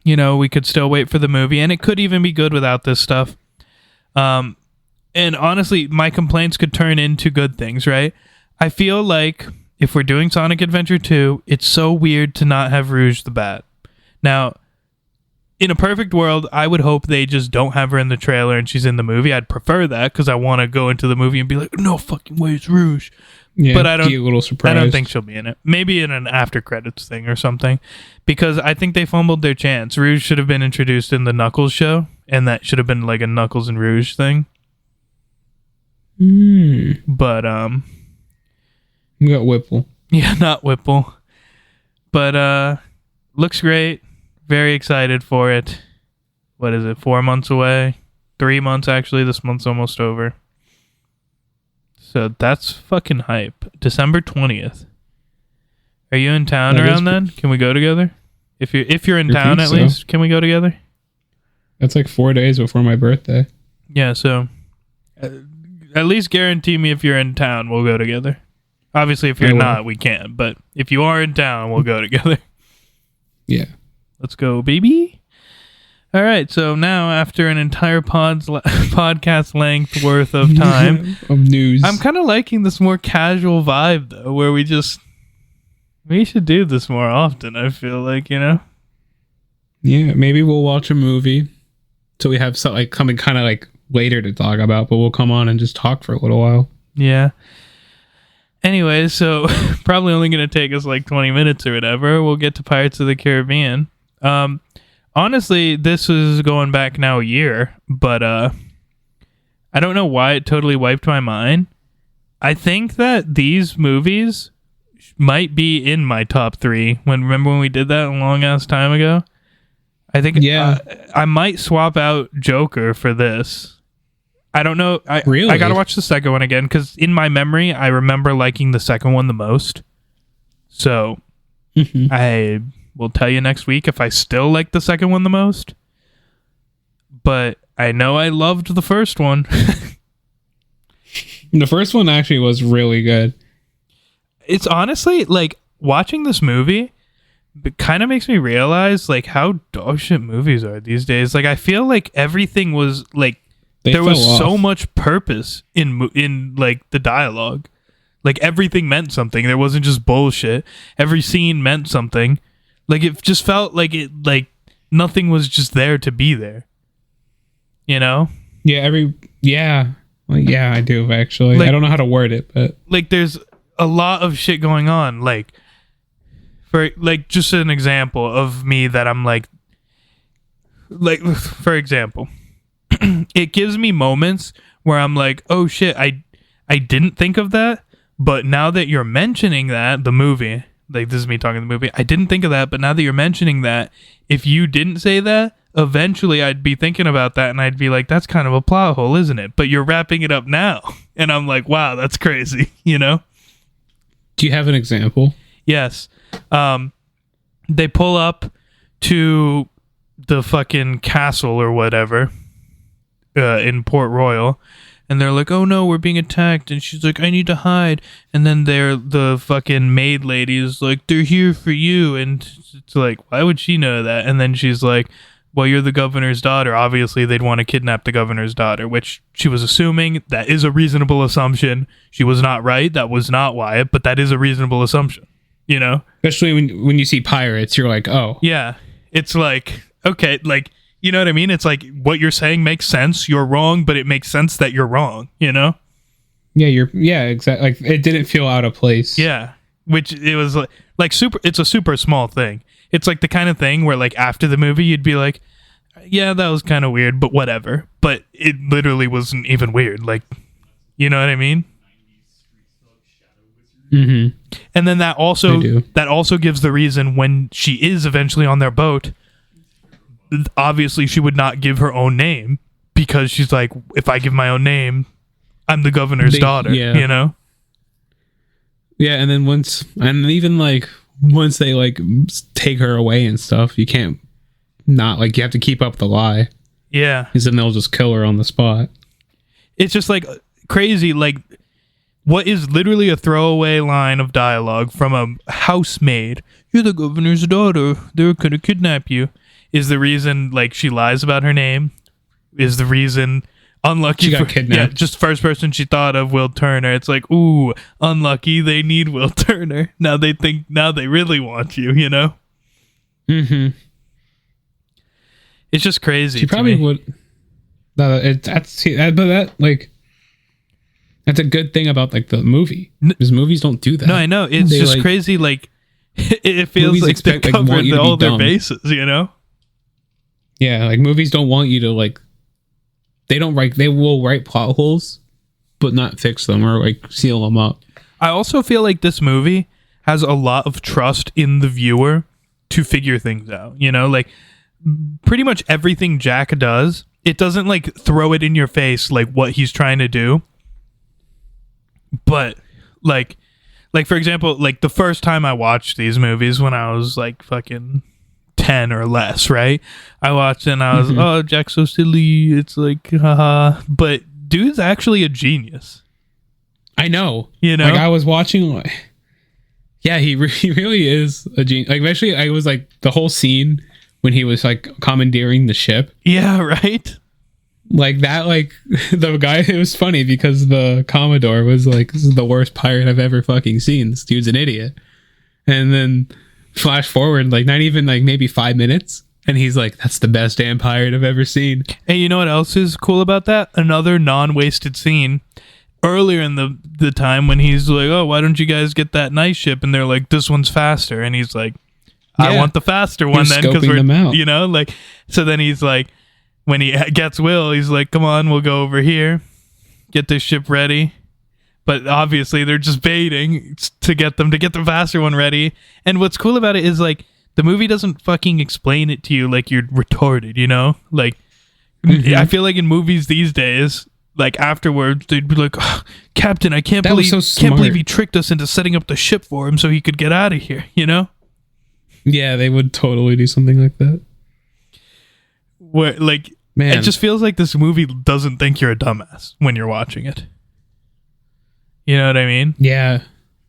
Speaker 2: you know, we could still wait for the movie, and it could even be good without this stuff. And honestly, my complaints could turn into good things, right? I feel like if we're doing Sonic Adventure 2, it's so weird to not have Rouge the Bat. Now, in a perfect world, I would hope they just don't have her in the trailer and she's in the movie. I'd prefer that, because I want to go into the movie and be like, no fucking way, it's Rouge.
Speaker 1: Yeah,
Speaker 2: but I don't.
Speaker 1: Be a little surprised.
Speaker 2: I don't think she'll be in it. Maybe in an after credits thing or something, because I think they fumbled their chance. Rouge should have been introduced in the Knuckles show, and that should have been like a Knuckles and Rouge thing. But
Speaker 1: we got Whipple.
Speaker 2: Yeah, not Whipple. But looks great. Very excited for it. What is it? 4 months away? 3 months actually. This month's almost over. So that's fucking hype. December 20th. Are you in town around then? Can we go together? If you're in town at least, can we go together?
Speaker 1: That's like 4 days before my birthday.
Speaker 2: Yeah, so at least guarantee me if you're in town, we'll go together. Obviously, if you're not, we can't. But if you are in town, we'll go together.
Speaker 1: Yeah.
Speaker 2: Let's go, baby. All right, so now after an entire podcast length worth of time
Speaker 1: of news,
Speaker 2: I'm kind of liking this more casual vibe though, where we should do this more often. I feel like, you know.
Speaker 1: Yeah, maybe we'll watch a movie, so we have something like coming kind of like later to talk about, but we'll come on and just talk for a little while.
Speaker 2: Yeah. Anyway, so probably only going to take us like 20 minutes or whatever. We'll get to Pirates of the Caribbean. Honestly, this is going back now a year, but I don't know why it totally wiped my mind. I think that these movies might be in my top 3. Remember when we did that a long ass time ago? I think I might swap out Joker for this. I don't know.
Speaker 1: Really?
Speaker 2: I gotta watch the second one again because in my memory, I remember liking the second one the most. So I will tell you next week if I still like the second one the most. But I know I loved the first one.
Speaker 1: The first one actually was really good.
Speaker 2: It's honestly like watching this movie. It kind of makes me realize like how dog shit movies are these days. Like I feel like everything was like there was so much purpose in like the dialogue. Like everything meant something. There wasn't just bullshit. Every scene meant something. Like it just felt like nothing was just there to be there. You know?
Speaker 1: Yeah, Well, yeah, I do actually.
Speaker 2: Like,
Speaker 1: I don't know how to word it, but
Speaker 2: like there's a lot of shit going on. Like for like just an example of me that I'm like for example, it gives me moments where I'm like, oh shit, I didn't think of that, but now that you're mentioning that, the movie, like this is me talking the movie, I didn't think of that, but now that you're mentioning that, if you didn't say that, eventually I'd be thinking about that and I'd be like, that's kind of a plot hole, isn't it? But you're wrapping it up now. And I'm like, wow, that's crazy, you know?
Speaker 1: Do you have an example?
Speaker 2: Yes. They pull up to the fucking castle or whatever in Port Royal, and they're like, oh no, we're being attacked, and she's like, I need to hide, and then the fucking maid lady is like, they're here for you, and it's like, why would she know that? And then she's like, well, you're the governor's daughter. Obviously they'd want to kidnap the governor's daughter, which she was assuming. That is a reasonable assumption. She was not right. That was not Wyatt, but that is a reasonable assumption, you know?
Speaker 1: Especially when you see pirates, you're like, oh.
Speaker 2: Yeah. It's like, okay, like, you know what I mean? It's like what you're saying makes sense. You're wrong, but it makes sense that you're wrong, you know?
Speaker 1: Yeah, exactly. Like it didn't feel out of place.
Speaker 2: Yeah. Which it was like super, it's a super small thing. It's like the kind of thing where like after the movie, you'd be like, yeah, that was kind of weird, but whatever. But it literally wasn't even weird. Like, you know what I mean?
Speaker 1: Mm-hmm.
Speaker 2: And then that also gives the reason when she is eventually on their boat, obviously she would not give her own name because she's like, if I give my own name, I'm the governor's daughter, you know?
Speaker 1: Yeah, and then once they like take her away and stuff, you can't not like, you have to keep up the lie.
Speaker 2: Yeah.
Speaker 1: Because then they'll just kill her on the spot.
Speaker 2: It's just like crazy, like what is literally a throwaway line of dialogue from a housemaid, you're the governor's daughter, they're gonna kidnap you, is the reason like she lies about her name, is the reason unlucky
Speaker 1: she got kidnapped.
Speaker 2: Yeah, just first person she thought of, Will Turner. It's like, ooh, unlucky, they need Will Turner. Now they really want you, you know?
Speaker 1: Mm-hmm.
Speaker 2: It's just crazy.
Speaker 1: She probably would. No, that's a good thing about like the movie. Because movies don't do that.
Speaker 2: No, I know. It's just like, crazy. Like it feels like they covered all their bases, you know?
Speaker 1: Yeah, like movies don't want you to like. They will write plot holes, but not fix them or like seal them up.
Speaker 2: I also feel like this movie has a lot of trust in the viewer to figure things out. You know, like pretty much everything Jack does, it doesn't like throw it in your face like what he's trying to do. But like for example, like the first time I watched these movies when I was like fucking 10 or less, right? I watched it and I was, oh, Jack's so silly. It's like, haha. But dude's actually a genius.
Speaker 1: I know.
Speaker 2: You know?
Speaker 1: Like I was watching, yeah, he really is a genius. Like especially I was like the whole scene when he was like commandeering the ship.
Speaker 2: Yeah, right?
Speaker 1: Like that, like the guy, it was funny because the Commodore was like, this is the worst pirate I've ever fucking seen. This dude's an idiot. And then flash forward, like not even like maybe 5 minutes, And he's like, that's the best damn pirate I've ever seen.
Speaker 2: And you know what else is cool about that? Another non-wasted scene earlier in the time when he's like, oh, why don't you guys get that nice ship? And they're like, this one's faster. And he's like, I
Speaker 1: Yeah.
Speaker 2: want the faster one then, because
Speaker 1: scoping them
Speaker 2: we're,
Speaker 1: out.
Speaker 2: you know, like, so then he's like, when he gets Will, he's like, come on, we'll go over here, get this ship ready. But obviously they're just baiting to get the faster one ready. And what's cool about it is, like, the movie doesn't fucking explain it to you like you're retarded, you know? Like, I feel like in movies these days, like, afterwards, they'd be like, oh, Captain, I can't
Speaker 1: That was
Speaker 2: believe
Speaker 1: so
Speaker 2: can't believe
Speaker 1: smart.
Speaker 2: he tricked us into setting up the ship for him so he could get out of here, you know?
Speaker 1: Yeah, they would totally do something like that.
Speaker 2: Where, like,
Speaker 1: Man.
Speaker 2: it just feels like this movie doesn't think you're a dumbass when you're watching it. You know what I mean?
Speaker 1: Yeah.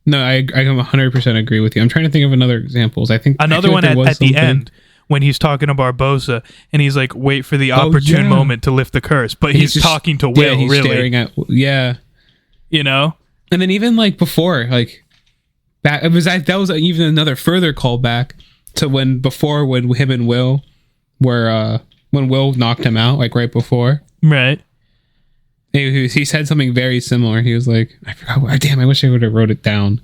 Speaker 1: No, I 100% agree with you. I'm trying to think of another examples. I feel
Speaker 2: Another
Speaker 1: like
Speaker 2: one
Speaker 1: there was
Speaker 2: at the
Speaker 1: something.
Speaker 2: end when he's talking to Barbosa and he's like, wait for the opportune
Speaker 1: yeah.
Speaker 2: moment to lift the curse. But he's
Speaker 1: just-
Speaker 2: talking to Will,
Speaker 1: Yeah, he's
Speaker 2: really.
Speaker 1: staring at. Yeah.
Speaker 2: You know?
Speaker 1: And then even like before, like that was even another further callback to when him and Will were when Will knocked him out, like right before.
Speaker 2: Right.
Speaker 1: He said something very similar. He was like, I forgot. Damn, I wish I would have wrote it down.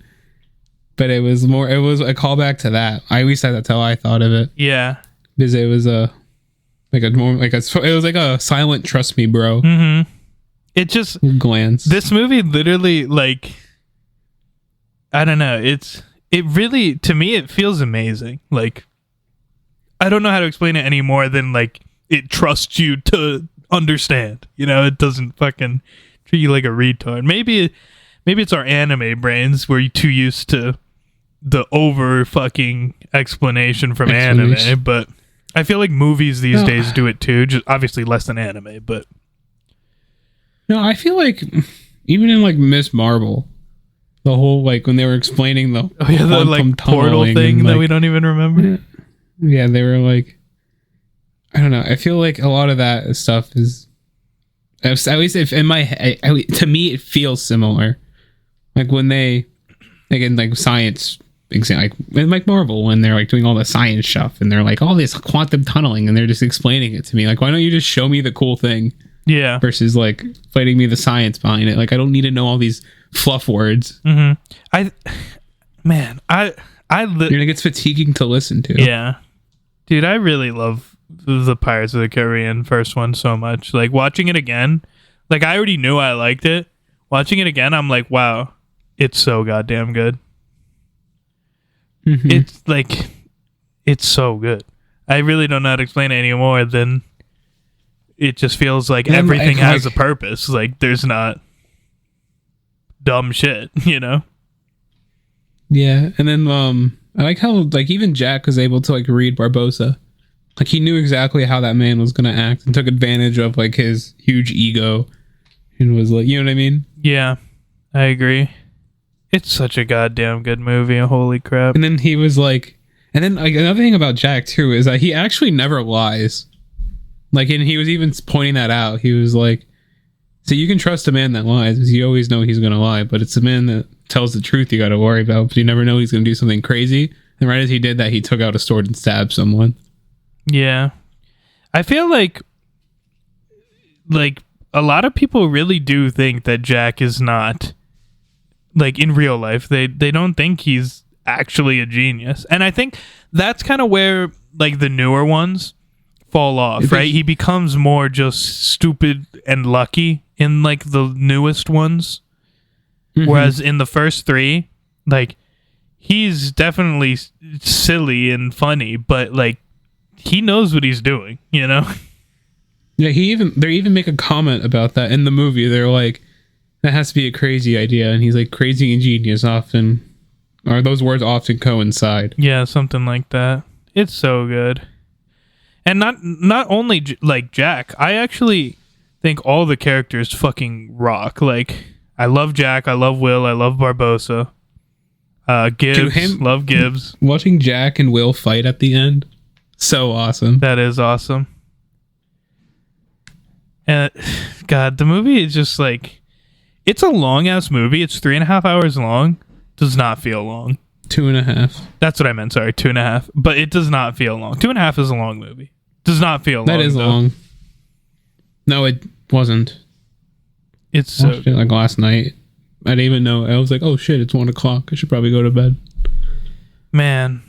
Speaker 1: But it was a callback to that. At least that's how I thought of it.
Speaker 2: Yeah.
Speaker 1: Because it was it was like a silent trust me, bro.
Speaker 2: Mm-hmm. It just,
Speaker 1: Glance.
Speaker 2: this movie literally, like, I don't know. It really, to me, it feels amazing. Like, I don't know how to explain it any more than, like, it trusts you to understand. You know, it doesn't fucking treat you like a retard. Maybe it's our anime brains. We're too used to the over fucking explanation from anime, but I feel like movies these days do it too. Just obviously less than anime, but
Speaker 1: No, I feel like even in like Miss Marvel, the whole like when they were explaining the
Speaker 2: the like portal
Speaker 1: tunneling
Speaker 2: thing
Speaker 1: and,
Speaker 2: that
Speaker 1: like,
Speaker 2: we don't even remember.
Speaker 1: Yeah, they were like, I don't know. I feel like a lot of that stuff is, at least if in my head, to me, it feels similar. Like when they, like in like science, like in like Marvel, when they're like doing all the science stuff and they're like all this quantum tunneling and they're just explaining it to me. Like, why don't you just show me the cool thing
Speaker 2: Yeah.
Speaker 1: versus like fighting me the science behind it? Like, I don't need to know all these fluff words.
Speaker 2: Mm-hmm.
Speaker 1: It gets fatiguing to listen to.
Speaker 2: Yeah. Dude, I really love the Pirates of the Caribbean first one so much. Like, watching it again, like, I already knew I liked it. Watching it again, I'm like, wow, it's so goddamn good.
Speaker 1: Mhm.
Speaker 2: It's like, it's so good. I really don't know how to explain it any more than it just feels like
Speaker 1: And,
Speaker 2: everything
Speaker 1: like-
Speaker 2: has a purpose. Like, there's not dumb shit, you know?
Speaker 1: Yeah, and then I like how like even Jack was able to like read Barbosa. Like he knew exactly how that man was gonna act and took advantage of like his huge ego and was like, you know what I mean?
Speaker 2: Yeah, I agree. It's such a goddamn good movie. Holy crap.
Speaker 1: And then he was like, and then like another thing about Jack too is that he actually never lies. Like, and he was even pointing that out. He was like, so you can trust a man that lies because you always know he's gonna lie, but it's a man that tells the truth you got to worry about. But you never know he's gonna do something crazy. And right as he did that, he took out a sword and stabbed someone.
Speaker 2: Yeah. I feel like a lot of people really do think that Jack is not, like, in real life, they don't think he's actually a genius. And I think that's kind of where, like, the newer ones fall off, right? He becomes more just stupid and lucky in, like, the newest ones.
Speaker 1: Mm-hmm.
Speaker 2: Whereas in the first three, like, he's definitely silly and funny, but, like, he knows what he's doing, you know?
Speaker 1: Yeah, they even make a comment about that in the movie. They're like, that has to be a crazy idea, and he's like, crazy and genius often, or those words often coincide.
Speaker 2: Yeah, something like that. It's so good. And not only like Jack, I actually think all the characters fucking rock. Like, I love Jack, I love Will, I love Barbosa. Gibbs, love Gibbs.
Speaker 1: Watching Jack and Will fight at the end, so awesome.
Speaker 2: That is awesome. And God, the movie is just like, it's a long ass movie. It's 3.5 hours long. Does not feel long.
Speaker 1: 2.5.
Speaker 2: That's what I meant. Sorry, 2.5. But it does not feel long. 2.5 is a long movie. Does not feel long.
Speaker 1: That is
Speaker 2: though.
Speaker 1: long. No, it wasn't.
Speaker 2: It's
Speaker 1: Watched it like last night. I didn't even know. I was like, oh shit, it's 1 o'clock. I should probably go to bed.
Speaker 2: man,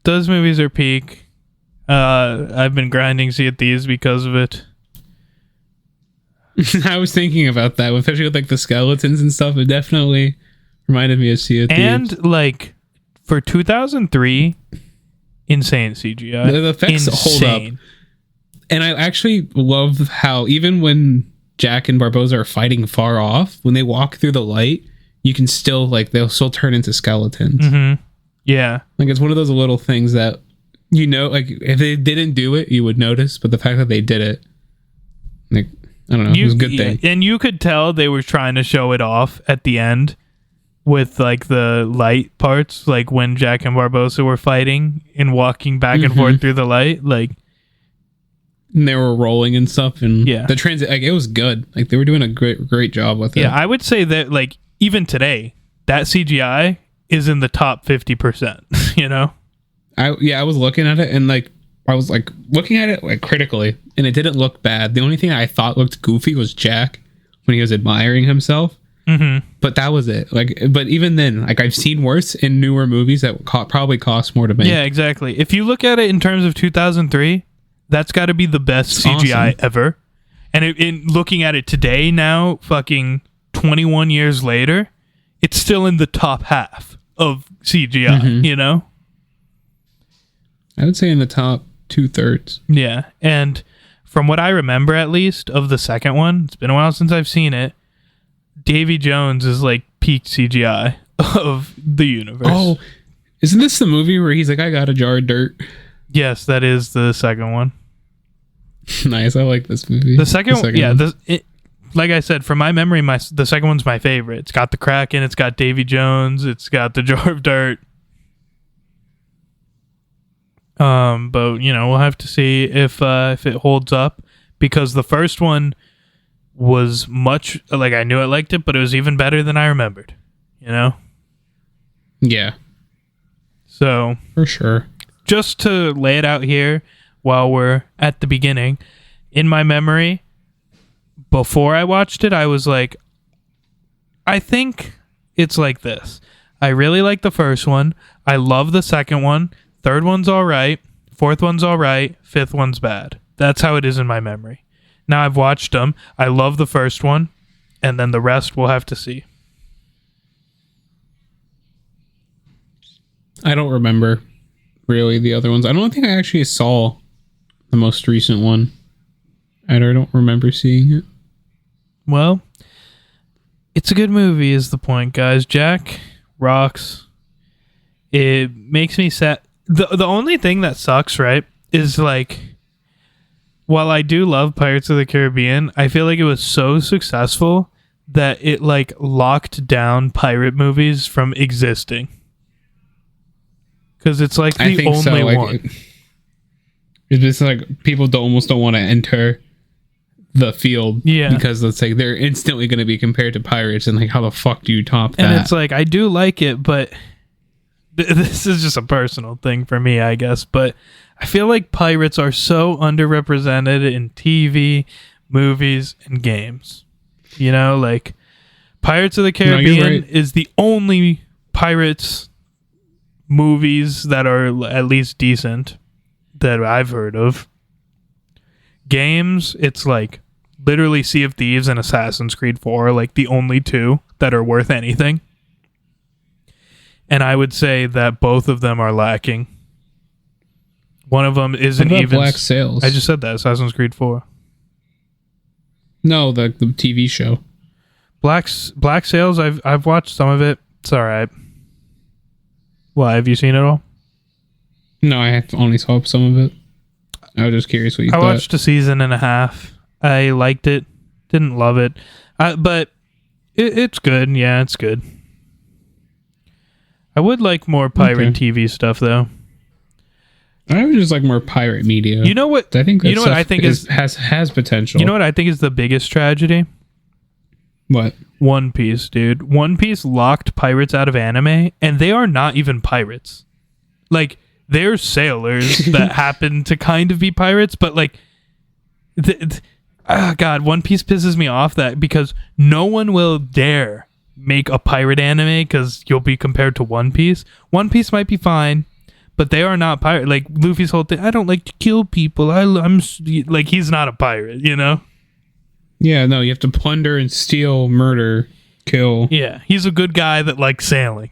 Speaker 2: those movies are peak. I've been grinding Sea of Thieves because of it.
Speaker 1: I was thinking about that, especially with like the skeletons and stuff. It definitely reminded me of Sea of Thieves.
Speaker 2: And like for 2003, insane CGI.
Speaker 1: The effects hold up. And I actually love how even when Jack and Barbossa are fighting far off, when they walk through the light, you can still like they'll still turn into skeletons.
Speaker 2: Mm-hmm. Yeah,
Speaker 1: like it's one of those little things that like if they didn't do it, you would notice. But the fact that they did it, like I don't know, it was a good thing.
Speaker 2: And you could tell they were trying to show it off at the end with like the light parts, like when Jack and Barbossa were fighting and walking back and forth through the light, like.
Speaker 1: And they were rolling and stuff, and
Speaker 2: yeah,
Speaker 1: the transit, like it was good. Like they were doing a great job with it.
Speaker 2: Yeah, I would say that like even today, that CGI is in the top 50%. You know,
Speaker 1: I was looking at it and like I was like looking at it like critically, and it didn't look bad. The only thing I thought looked goofy was Jack when he was admiring himself.
Speaker 2: Mm-hmm.
Speaker 1: But that was it. Like, but even then, like I've seen worse in newer movies that probably cost more to make.
Speaker 2: Yeah, exactly. If you look at it in terms of 2003. That's got to be the best CGI awesome. Ever. And in looking at it today now, fucking 21 years later, it's still in the top half of CGI, you know?
Speaker 1: I would say in the top 2/3.
Speaker 2: Yeah. And from what I remember, at least, of the second one, it's been a while since I've seen it, Davy Jones is like peak CGI of the universe. Oh,
Speaker 1: isn't this the movie where he's like, I got a jar of dirt?
Speaker 2: Yes, that is the second one.
Speaker 1: Nice, I like this movie.
Speaker 2: The second one, yeah. Like I said, from my memory, the second one's my favorite. It's got the Kraken, it's got Davy Jones, it's got the jar of dirt. But you know, we'll have to see if it holds up, because the first one was much like I knew I liked it, but it was even better than I remembered. You know?
Speaker 1: Yeah.
Speaker 2: So
Speaker 1: for sure.
Speaker 2: Just to lay it out here while we're at the beginning, in my memory, before I watched it, I was like, I think it's like this. I really like the first one. I love the second one. Third one's all right. Fourth one's all right. Fifth one's bad. That's how it is in my memory. Now I've watched them. I love the first one, and then the rest we'll have to see.
Speaker 1: I don't remember. Really, the other ones. I don't think I actually saw the most recent one. I don't remember seeing it.
Speaker 2: Well, it's a good movie is the point, guys. Jack rocks. It makes me sad. The only thing that sucks, right, is like, while I do love Pirates of the Caribbean, I feel like it was so successful that it like locked down pirate movies from existing. Because it's like the only so. Like, one.
Speaker 1: It's just like people almost don't want to enter the field.
Speaker 2: Yeah.
Speaker 1: Because it's like they're instantly going to be compared to pirates, and like how the fuck do you top that?
Speaker 2: And it's like I do like it, but this is just a personal thing for me, I guess. But I feel like pirates are so underrepresented in TV, movies, and games. You know, like Pirates of the Caribbean is the only pirates movies that are at least decent that I've heard of. Games, it's like literally Sea of Thieves and Assassin's Creed 4 are like the only two that are worth anything. And I would say that both of them are lacking. One of them isn't even
Speaker 1: Black Sails.
Speaker 2: I just said that, Assassin's Creed 4.
Speaker 1: No, the TV show.
Speaker 2: Black Sails, I've watched some of it. It's alright. Why, have you seen it all?
Speaker 1: No, I only saw some of it. I was just curious what you thought.
Speaker 2: I watched a season and a half. I liked it. Didn't love it. But it's good. Yeah, it's good. I would like more pirate TV stuff, though.
Speaker 1: I would just like more pirate media.
Speaker 2: You know what?
Speaker 1: I think
Speaker 2: you know what I think
Speaker 1: has potential.
Speaker 2: You know what I think is the biggest tragedy?
Speaker 1: What?
Speaker 2: One Piece, dude. One Piece locked pirates out of anime, and they are not even pirates. Like, they're sailors that happen to kind of be pirates, but like, God, One Piece pisses me off that because no one will dare make a pirate anime because you'll be compared to One Piece. One Piece might be fine, but they are not pirate. Like Luffy's whole thing, I don't like to kill people. I'm like, he's not a pirate, you know?
Speaker 1: Yeah, no, you have to plunder and steal, murder, kill.
Speaker 2: Yeah, he's a good guy that likes sailing.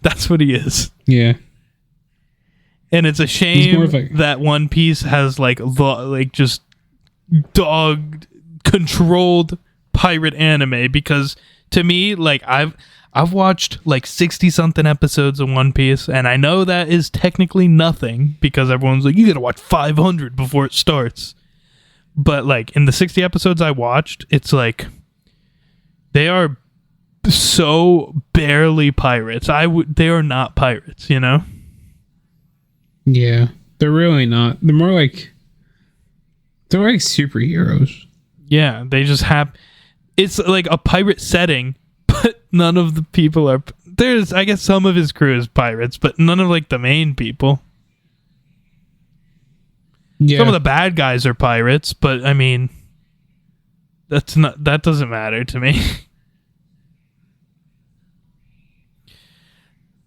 Speaker 2: That's what he is.
Speaker 1: Yeah.
Speaker 2: And it's a shame
Speaker 1: like,
Speaker 2: that One Piece has just dogged, controlled pirate anime, because to me, like, I've watched like 60 something episodes of One Piece, and I know that is technically nothing because everyone's like, you gotta watch 500 before it starts. But like in the 60 episodes I watched, it's like they are so barely pirates. They are not pirates, you know?
Speaker 1: Yeah, they're really not. They're like superheroes.
Speaker 2: Yeah, they just have. It's like a pirate setting, but none of the people are. There's, I guess, some of his crew is pirates, but none of like the main people.
Speaker 1: Yeah.
Speaker 2: Some of the bad guys are pirates, but I mean, that doesn't matter to me.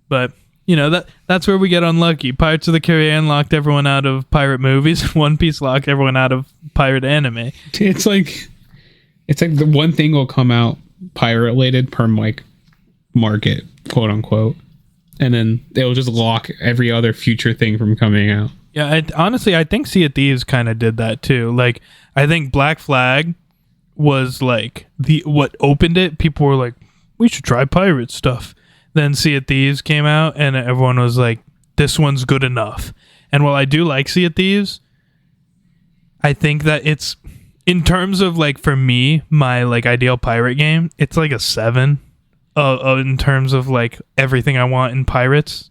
Speaker 2: But you know, that's where we get unlucky. Pirates of the Caribbean locked everyone out of pirate movies. One Piece locked everyone out of pirate anime.
Speaker 1: It's like the one thing will come out pirate related per like market, quote unquote, and then they'll just lock every other future thing from coming out.
Speaker 2: Yeah, honestly, I think Sea of Thieves kind of did that too. Like, I think Black Flag was like what opened it. People were like, we should try pirate stuff. Then Sea of Thieves came out, and everyone was like, this one's good enough. And while I do like Sea of Thieves, I think that it's, in terms of, like, for me, my, like, ideal pirate game, it's like a 7 in terms of, like, everything I want in pirates.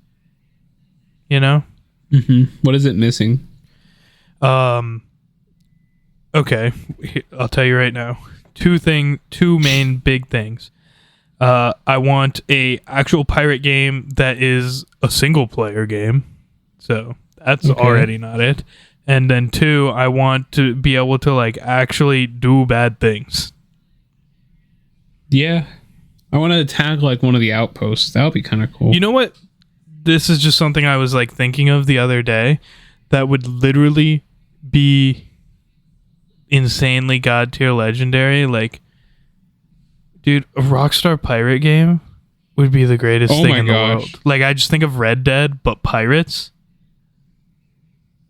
Speaker 2: You know?
Speaker 1: Mm-hmm. What is it missing?
Speaker 2: Okay. I'll tell you right now. Two main big things. I want a actual pirate game that is a single player game. So that's already not it. And then 2, I want to be able to like actually do bad things.
Speaker 1: Yeah. I want to attack like one of the outposts. That would be kind of cool.
Speaker 2: You know what? This is just something I was like thinking of the other day that would literally be insanely god tier legendary. Like, dude, a Rockstar pirate game would be the greatest thing in the world. Like, I just think of Red Dead, but pirates.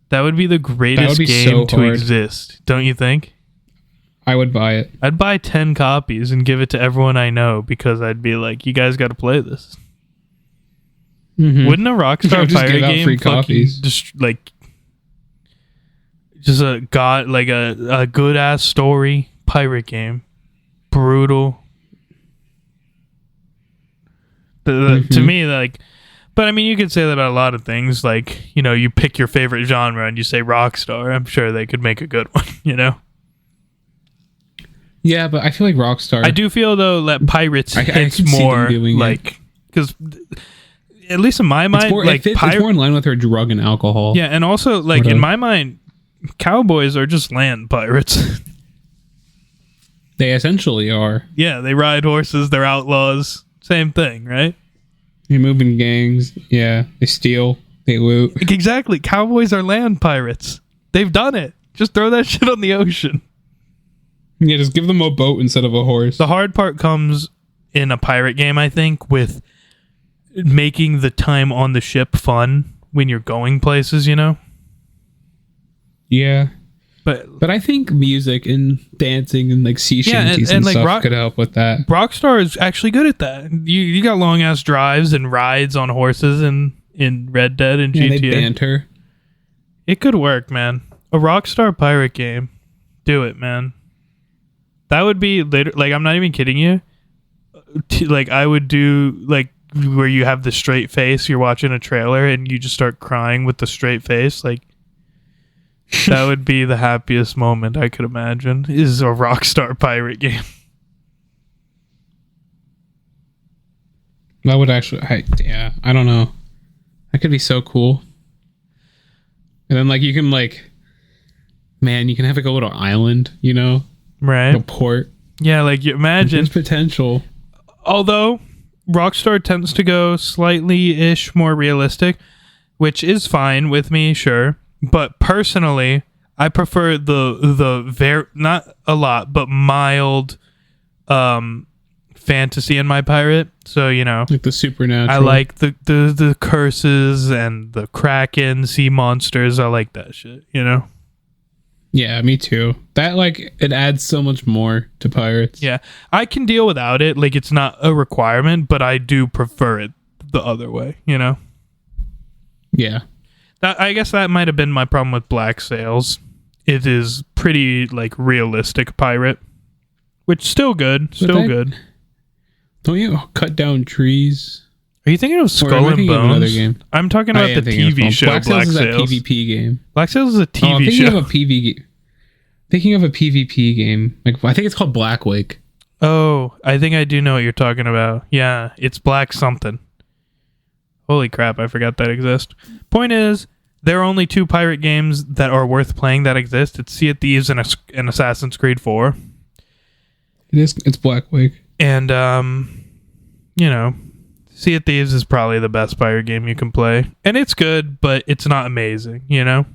Speaker 2: That would be the greatest game to exist, don't you think?
Speaker 1: I would buy it.
Speaker 2: I'd buy 10 copies and give it to everyone I know because I'd be like, you guys got to play this. Mm-hmm. Wouldn't a Rockstar pirate game free copies? Just a good ass story pirate game, brutal. To me, like, but I mean, you could say that about a lot of things. Like, you know, you pick your favorite genre and you say Rockstar. I'm sure they could make a good one. You know.
Speaker 1: Yeah, but I feel like Rockstar.
Speaker 2: I do feel though that pirates hits more like, because at least in my mind,
Speaker 1: it's more in line with her drug and alcohol.
Speaker 2: Yeah, and also like in my mind, cowboys are just land pirates.
Speaker 1: They essentially are.
Speaker 2: Yeah, they ride horses. They're outlaws. Same thing, right?
Speaker 1: You're moving gangs. Yeah, they steal. They loot.
Speaker 2: Exactly. Cowboys are land pirates. They've done it. Just throw that shit on the ocean.
Speaker 1: Yeah, just give them a boat instead of a horse.
Speaker 2: The hard part comes in a pirate game, I think, with making the time on the ship fun when you're going places, you know?
Speaker 1: Yeah. But I think music and dancing and like sea shanties and like stuff could help with that.
Speaker 2: Rockstar is actually good at that. You got long ass drives and rides on horses in Red Dead and GTA.
Speaker 1: They banter.
Speaker 2: It could work, man. A Rockstar pirate game. Do it, man. That would be later. Like, I'm not even kidding you. Like, I would do like where you have the straight face. You're watching a trailer and you just start crying with the straight face. Like, that would be the happiest moment I could imagine. Is a Rockstar pirate game.
Speaker 1: That would actually, I don't know. That could be so cool. And then like you can like, man, you can have like a little island, you know,
Speaker 2: Right.
Speaker 1: a port.
Speaker 2: Yeah, like you imagine.
Speaker 1: There's potential.
Speaker 2: Although Rockstar tends to go slightly-ish more realistic, which is fine with me, sure. But personally, I prefer the very, not a lot, but mild fantasy in my pirate. So, you know,
Speaker 1: Like the supernatural.
Speaker 2: I like the curses and the kraken, sea monsters. I like that shit, you know?
Speaker 1: Yeah, me too. That like it adds so much more to pirates.
Speaker 2: Yeah. I can deal without it. Like, it's not a requirement, but I do prefer it the other way, you know?
Speaker 1: Yeah.
Speaker 2: I guess that might have been my problem with Black Sails. It is pretty, like, realistic pirate. Which, still good. Still good.
Speaker 1: Don't you cut down trees?
Speaker 2: Are you thinking of
Speaker 1: Or am
Speaker 2: Skull
Speaker 1: I
Speaker 2: and
Speaker 1: thinking of another
Speaker 2: Bones?
Speaker 1: game?
Speaker 2: I'm talking
Speaker 1: I
Speaker 2: about
Speaker 1: am
Speaker 2: the
Speaker 1: thinking of
Speaker 2: TV show
Speaker 1: Black
Speaker 2: Black
Speaker 1: Sails is a
Speaker 2: Sails.
Speaker 1: PvP game.
Speaker 2: Black Sails is a
Speaker 1: I'm
Speaker 2: TV
Speaker 1: thinking
Speaker 2: show.
Speaker 1: of a PvP. Thinking of a PvP game. Like I think it's called Blackwake.
Speaker 2: Oh, I think I do know what you're talking about. Yeah, it's Black something. Holy crap, I forgot that exists. Point is, there are only 2 pirate games that are worth playing that exist. It's Sea of Thieves and Assassin's Creed 4.
Speaker 1: It's Blackwake.
Speaker 2: And, you know, Sea of Thieves is probably the best pirate game you can play. And it's good, but it's not amazing, you know?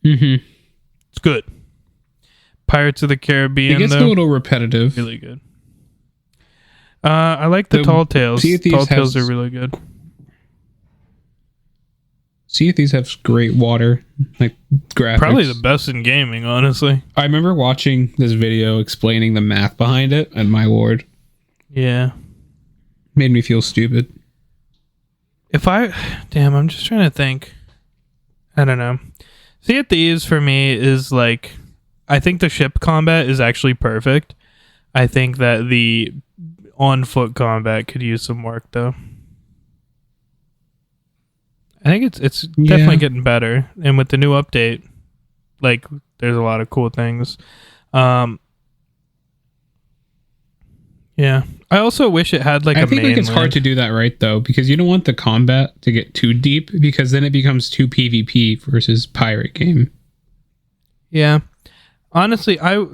Speaker 1: Mm-hmm.
Speaker 2: It's good. Pirates of the Caribbean,
Speaker 1: It gets a
Speaker 2: though,
Speaker 1: little repetitive.
Speaker 2: really good. I like the
Speaker 1: The
Speaker 2: Tall Tales.
Speaker 1: Sea of Thieves
Speaker 2: Tall Tales
Speaker 1: has-
Speaker 2: are really good.
Speaker 1: See if these have great water like graphics.
Speaker 2: Probably the best in gaming, honestly.
Speaker 1: I remember watching this video explaining the math behind it, and my lord,
Speaker 2: Yeah.
Speaker 1: made me feel stupid.
Speaker 2: I'm just trying to think. I don't know. Sea of Thieves for me is like, I think the ship combat is actually perfect. I think that the on foot combat could use some work though. I think it's definitely getting better, and with the new update, like there's a lot of cool things. Yeah. I also wish it had like
Speaker 1: I
Speaker 2: a
Speaker 1: think like it's
Speaker 2: mainland.
Speaker 1: hard to do that right though, because you don't want the combat to get too deep, because then it becomes too PvP versus pirate game.
Speaker 2: Yeah. Honestly, I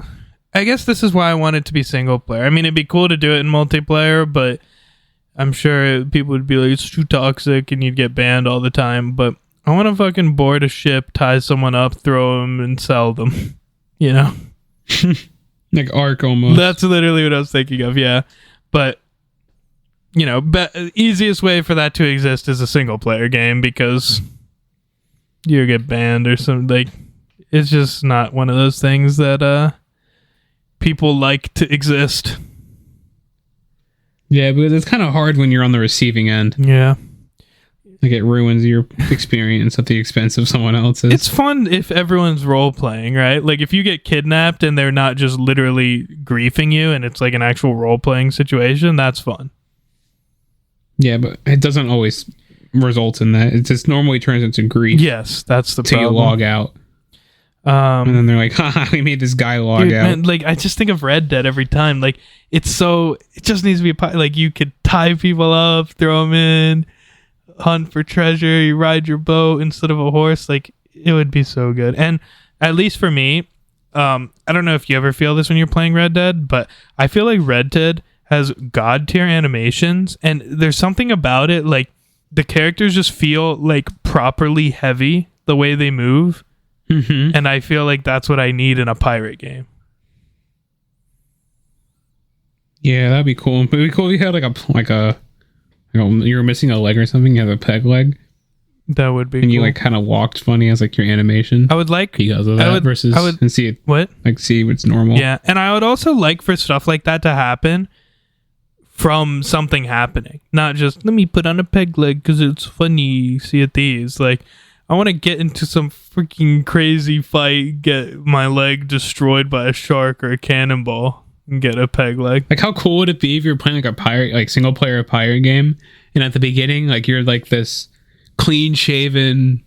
Speaker 2: guess this is why I want it to be single player. I mean, it'd be cool to do it in multiplayer, but I'm sure people would be like, it's too toxic and you'd get banned all the time. But I want to fucking board a ship, tie someone up, throw them, and sell them. You know?
Speaker 1: Like Ark almost.
Speaker 2: That's literally what I was thinking of, yeah. But, you know, easiest way for that to exist is a single player game, because you get banned or something. Like, it's just not one of those things that people like to exist.
Speaker 1: Yeah, but it's kind of hard when you're on the receiving end.
Speaker 2: Yeah.
Speaker 1: Like it ruins your experience at the expense of someone else's.
Speaker 2: It's fun if everyone's role playing, right? Like if you get kidnapped and they're not just literally griefing you and it's like an actual role playing situation, that's fun.
Speaker 1: Yeah, but it doesn't always result in that. It just normally turns into grief.
Speaker 2: Yes, that's the
Speaker 1: Till you
Speaker 2: problem.
Speaker 1: log out. And then they're like, haha, we made this guy log
Speaker 2: Dude,
Speaker 1: out.
Speaker 2: man, like I just think of Red Dead every time. Like it just needs to be like you could tie people up, throw them in, hunt for treasure, you ride your boat instead of a horse. Like it would be so good. And at least for me, I don't know if you ever feel this when you're playing Red Dead, but I feel like Red Dead has god tier animations, and there's something about it, like the characters just feel like properly heavy the way they move.
Speaker 1: Mm-hmm.
Speaker 2: And I feel like that's what I need in a pirate game.
Speaker 1: Yeah, that'd be cool. It'd be cool if you had you were missing a leg or something. You have a peg leg,
Speaker 2: That would be
Speaker 1: and
Speaker 2: cool.
Speaker 1: you like kind of walked funny as like your animation
Speaker 2: I would like
Speaker 1: because of that versus and see it
Speaker 2: what?
Speaker 1: like see what's normal.
Speaker 2: Yeah, and I would also like for stuff like that to happen from something happening, not just let me put on a peg leg because it's funny. See at these, like I want to get into some freaking crazy fight, get my leg destroyed by a shark or a cannonball, and get a peg leg.
Speaker 1: Like how cool would it be if you're playing like a pirate, like single player pirate game, and at the beginning, like you're like this clean shaven,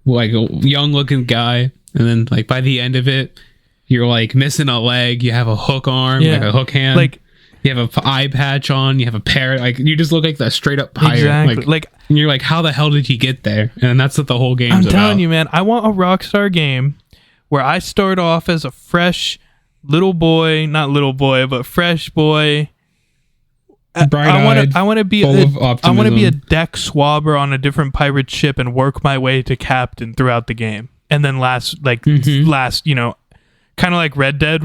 Speaker 1: like a young looking guy, and then like by the end of it, you're like missing a leg, you have a hook arm,
Speaker 2: Yeah.
Speaker 1: like a hook hand,
Speaker 2: Like
Speaker 1: You have a eye patch on. You have a parrot. Like you just look like the straight up pirate.
Speaker 2: Exactly.
Speaker 1: Like and you're like, how the hell did he get there? And that's what the whole game's about.
Speaker 2: I'm telling you, man. I want a Rockstar game where I start off as a fresh little boy, not little boy, but fresh boy.
Speaker 1: Bright-eyed,
Speaker 2: I want to be
Speaker 1: full of optimism.
Speaker 2: I want to be a deck swabber on a different pirate ship and work my way to captain throughout the game. And then last, you know, kind of like Red Dead,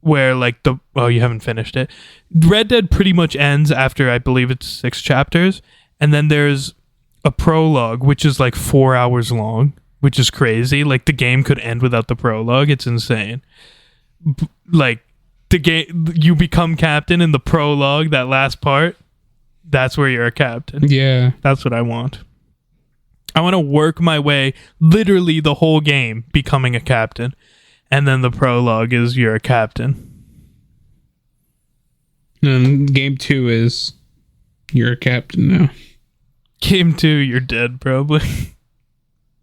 Speaker 2: where like you haven't finished it. Red Dead pretty much ends after I believe it's 6 chapters, and then there's a prologue which is like 4 hours long, which is crazy. Like the game could end without the prologue. It's insane. Like the game, you become captain in the prologue. That last part, that's where you're a captain.
Speaker 1: Yeah,
Speaker 2: that's what I want. I want to work my way literally the whole game becoming a captain. And then the prologue is you're a captain.
Speaker 1: And game 2 is you're a captain now.
Speaker 2: Game 2, you're dead probably.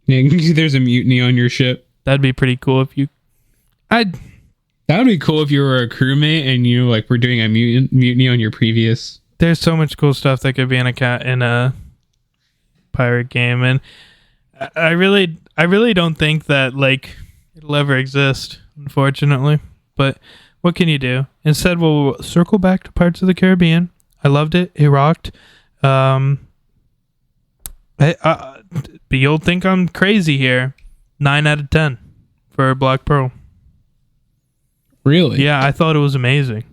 Speaker 1: Yeah, there's a mutiny on your ship.
Speaker 2: That'd be pretty cool if you...
Speaker 1: That would be cool if you were a crewmate and you like were doing a mutiny on your previous...
Speaker 2: There's so much cool stuff that could be in a pirate game, and I really don't think that like it'll ever exist, unfortunately. But what can you do? Instead, we'll circle back to Pirates of the Caribbean. I loved it. It rocked. But you'll think I'm crazy here. 9 out of 10 for Black Pearl.
Speaker 1: Really?
Speaker 2: Yeah, I thought it was amazing.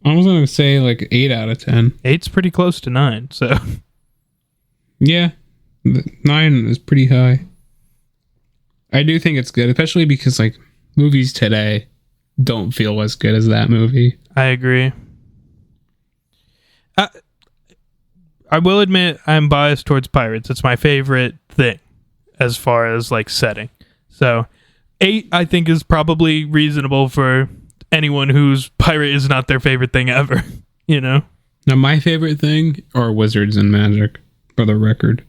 Speaker 1: I was going to say like 8 out of 10.
Speaker 2: 8's pretty close to 9, so...
Speaker 1: Yeah, 9 is pretty high. I do think it's good, especially because like movies today don't feel as good as that movie.
Speaker 2: I agree. I will admit I'm biased towards pirates. It's my favorite thing as far as like setting. So 8 I think is probably reasonable for anyone whose pirate is not their favorite thing ever, you know?
Speaker 1: Now my favorite thing are wizards and magic, for the record.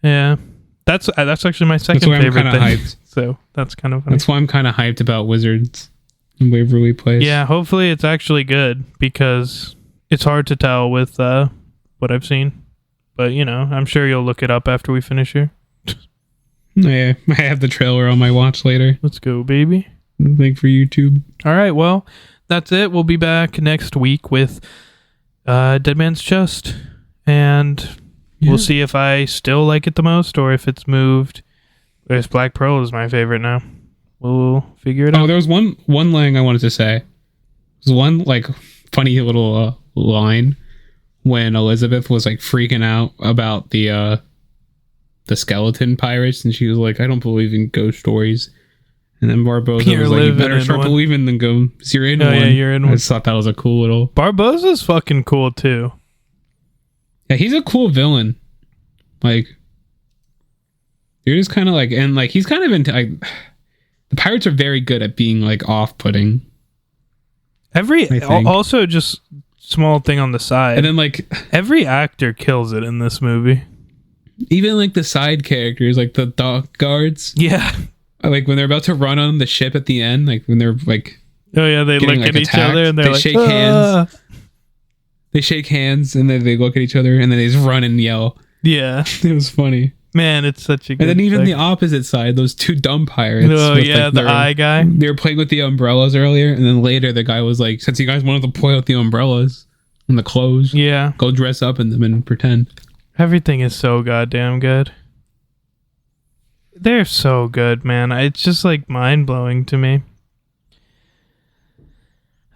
Speaker 2: Yeah. That's actually my second favorite thing. Hyped. So that's kind of funny.
Speaker 1: That's why I'm kind of hyped about Wizards in Waverly Place.
Speaker 2: Yeah, hopefully it's actually good because it's hard to tell with what I've seen. But, you know, I'm sure you'll look it up after we finish here.
Speaker 1: Yeah, I have the trailer on my watch later.
Speaker 2: Let's go, baby.
Speaker 1: Link for YouTube.
Speaker 2: All right, well, that's it. We'll be back next week with Dead Man's Chest. And... yeah. We'll see if I still like it the most or if it's moved. If Black Pearl is my favorite now. We'll figure it out.
Speaker 1: Oh, there was one thing I wanted to say. There's one like funny little line when Elizabeth was like freaking out about the skeleton pirates, and she was like, "I don't believe in ghost stories." And then Barbosa was like, "You better start believing than go. You're in one."
Speaker 2: Yeah, you're in one.
Speaker 1: I just thought that was a cool little.
Speaker 2: Barbosa's fucking cool too.
Speaker 1: Yeah, he's a cool villain. Like, you're just kind of like, and like, he's kind of into, like, the pirates are very good at being, like, off-putting.
Speaker 2: Also, just small thing on the side.
Speaker 1: And then, like,
Speaker 2: every actor kills it in this movie.
Speaker 1: Even, like, the side characters, like, the dock guards.
Speaker 2: Yeah.
Speaker 1: Like, when they're about to run on the ship at the end, like, when they're, like...
Speaker 2: oh, yeah, they look at each other and they
Speaker 1: shake hands. They shake hands and then they look at each other and then they just run and yell.
Speaker 2: Yeah.
Speaker 1: It was funny.
Speaker 2: Man, it's such a good
Speaker 1: And then even
Speaker 2: thing.
Speaker 1: the opposite side, those two dumb pirates.
Speaker 2: Oh, yeah, like the eye guy.
Speaker 1: They were playing with the umbrellas earlier, and then later the guy was like, since you guys wanted to play with the umbrellas and the clothes,
Speaker 2: yeah,
Speaker 1: go dress up in them and pretend.
Speaker 2: Everything is so goddamn good. They're so good, man. It's just like mind-blowing to me.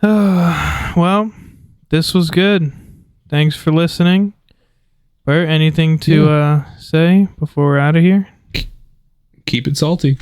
Speaker 2: Well, this was good. Thanks for listening. Bert, anything to say before we're out of here?
Speaker 1: Keep it salty.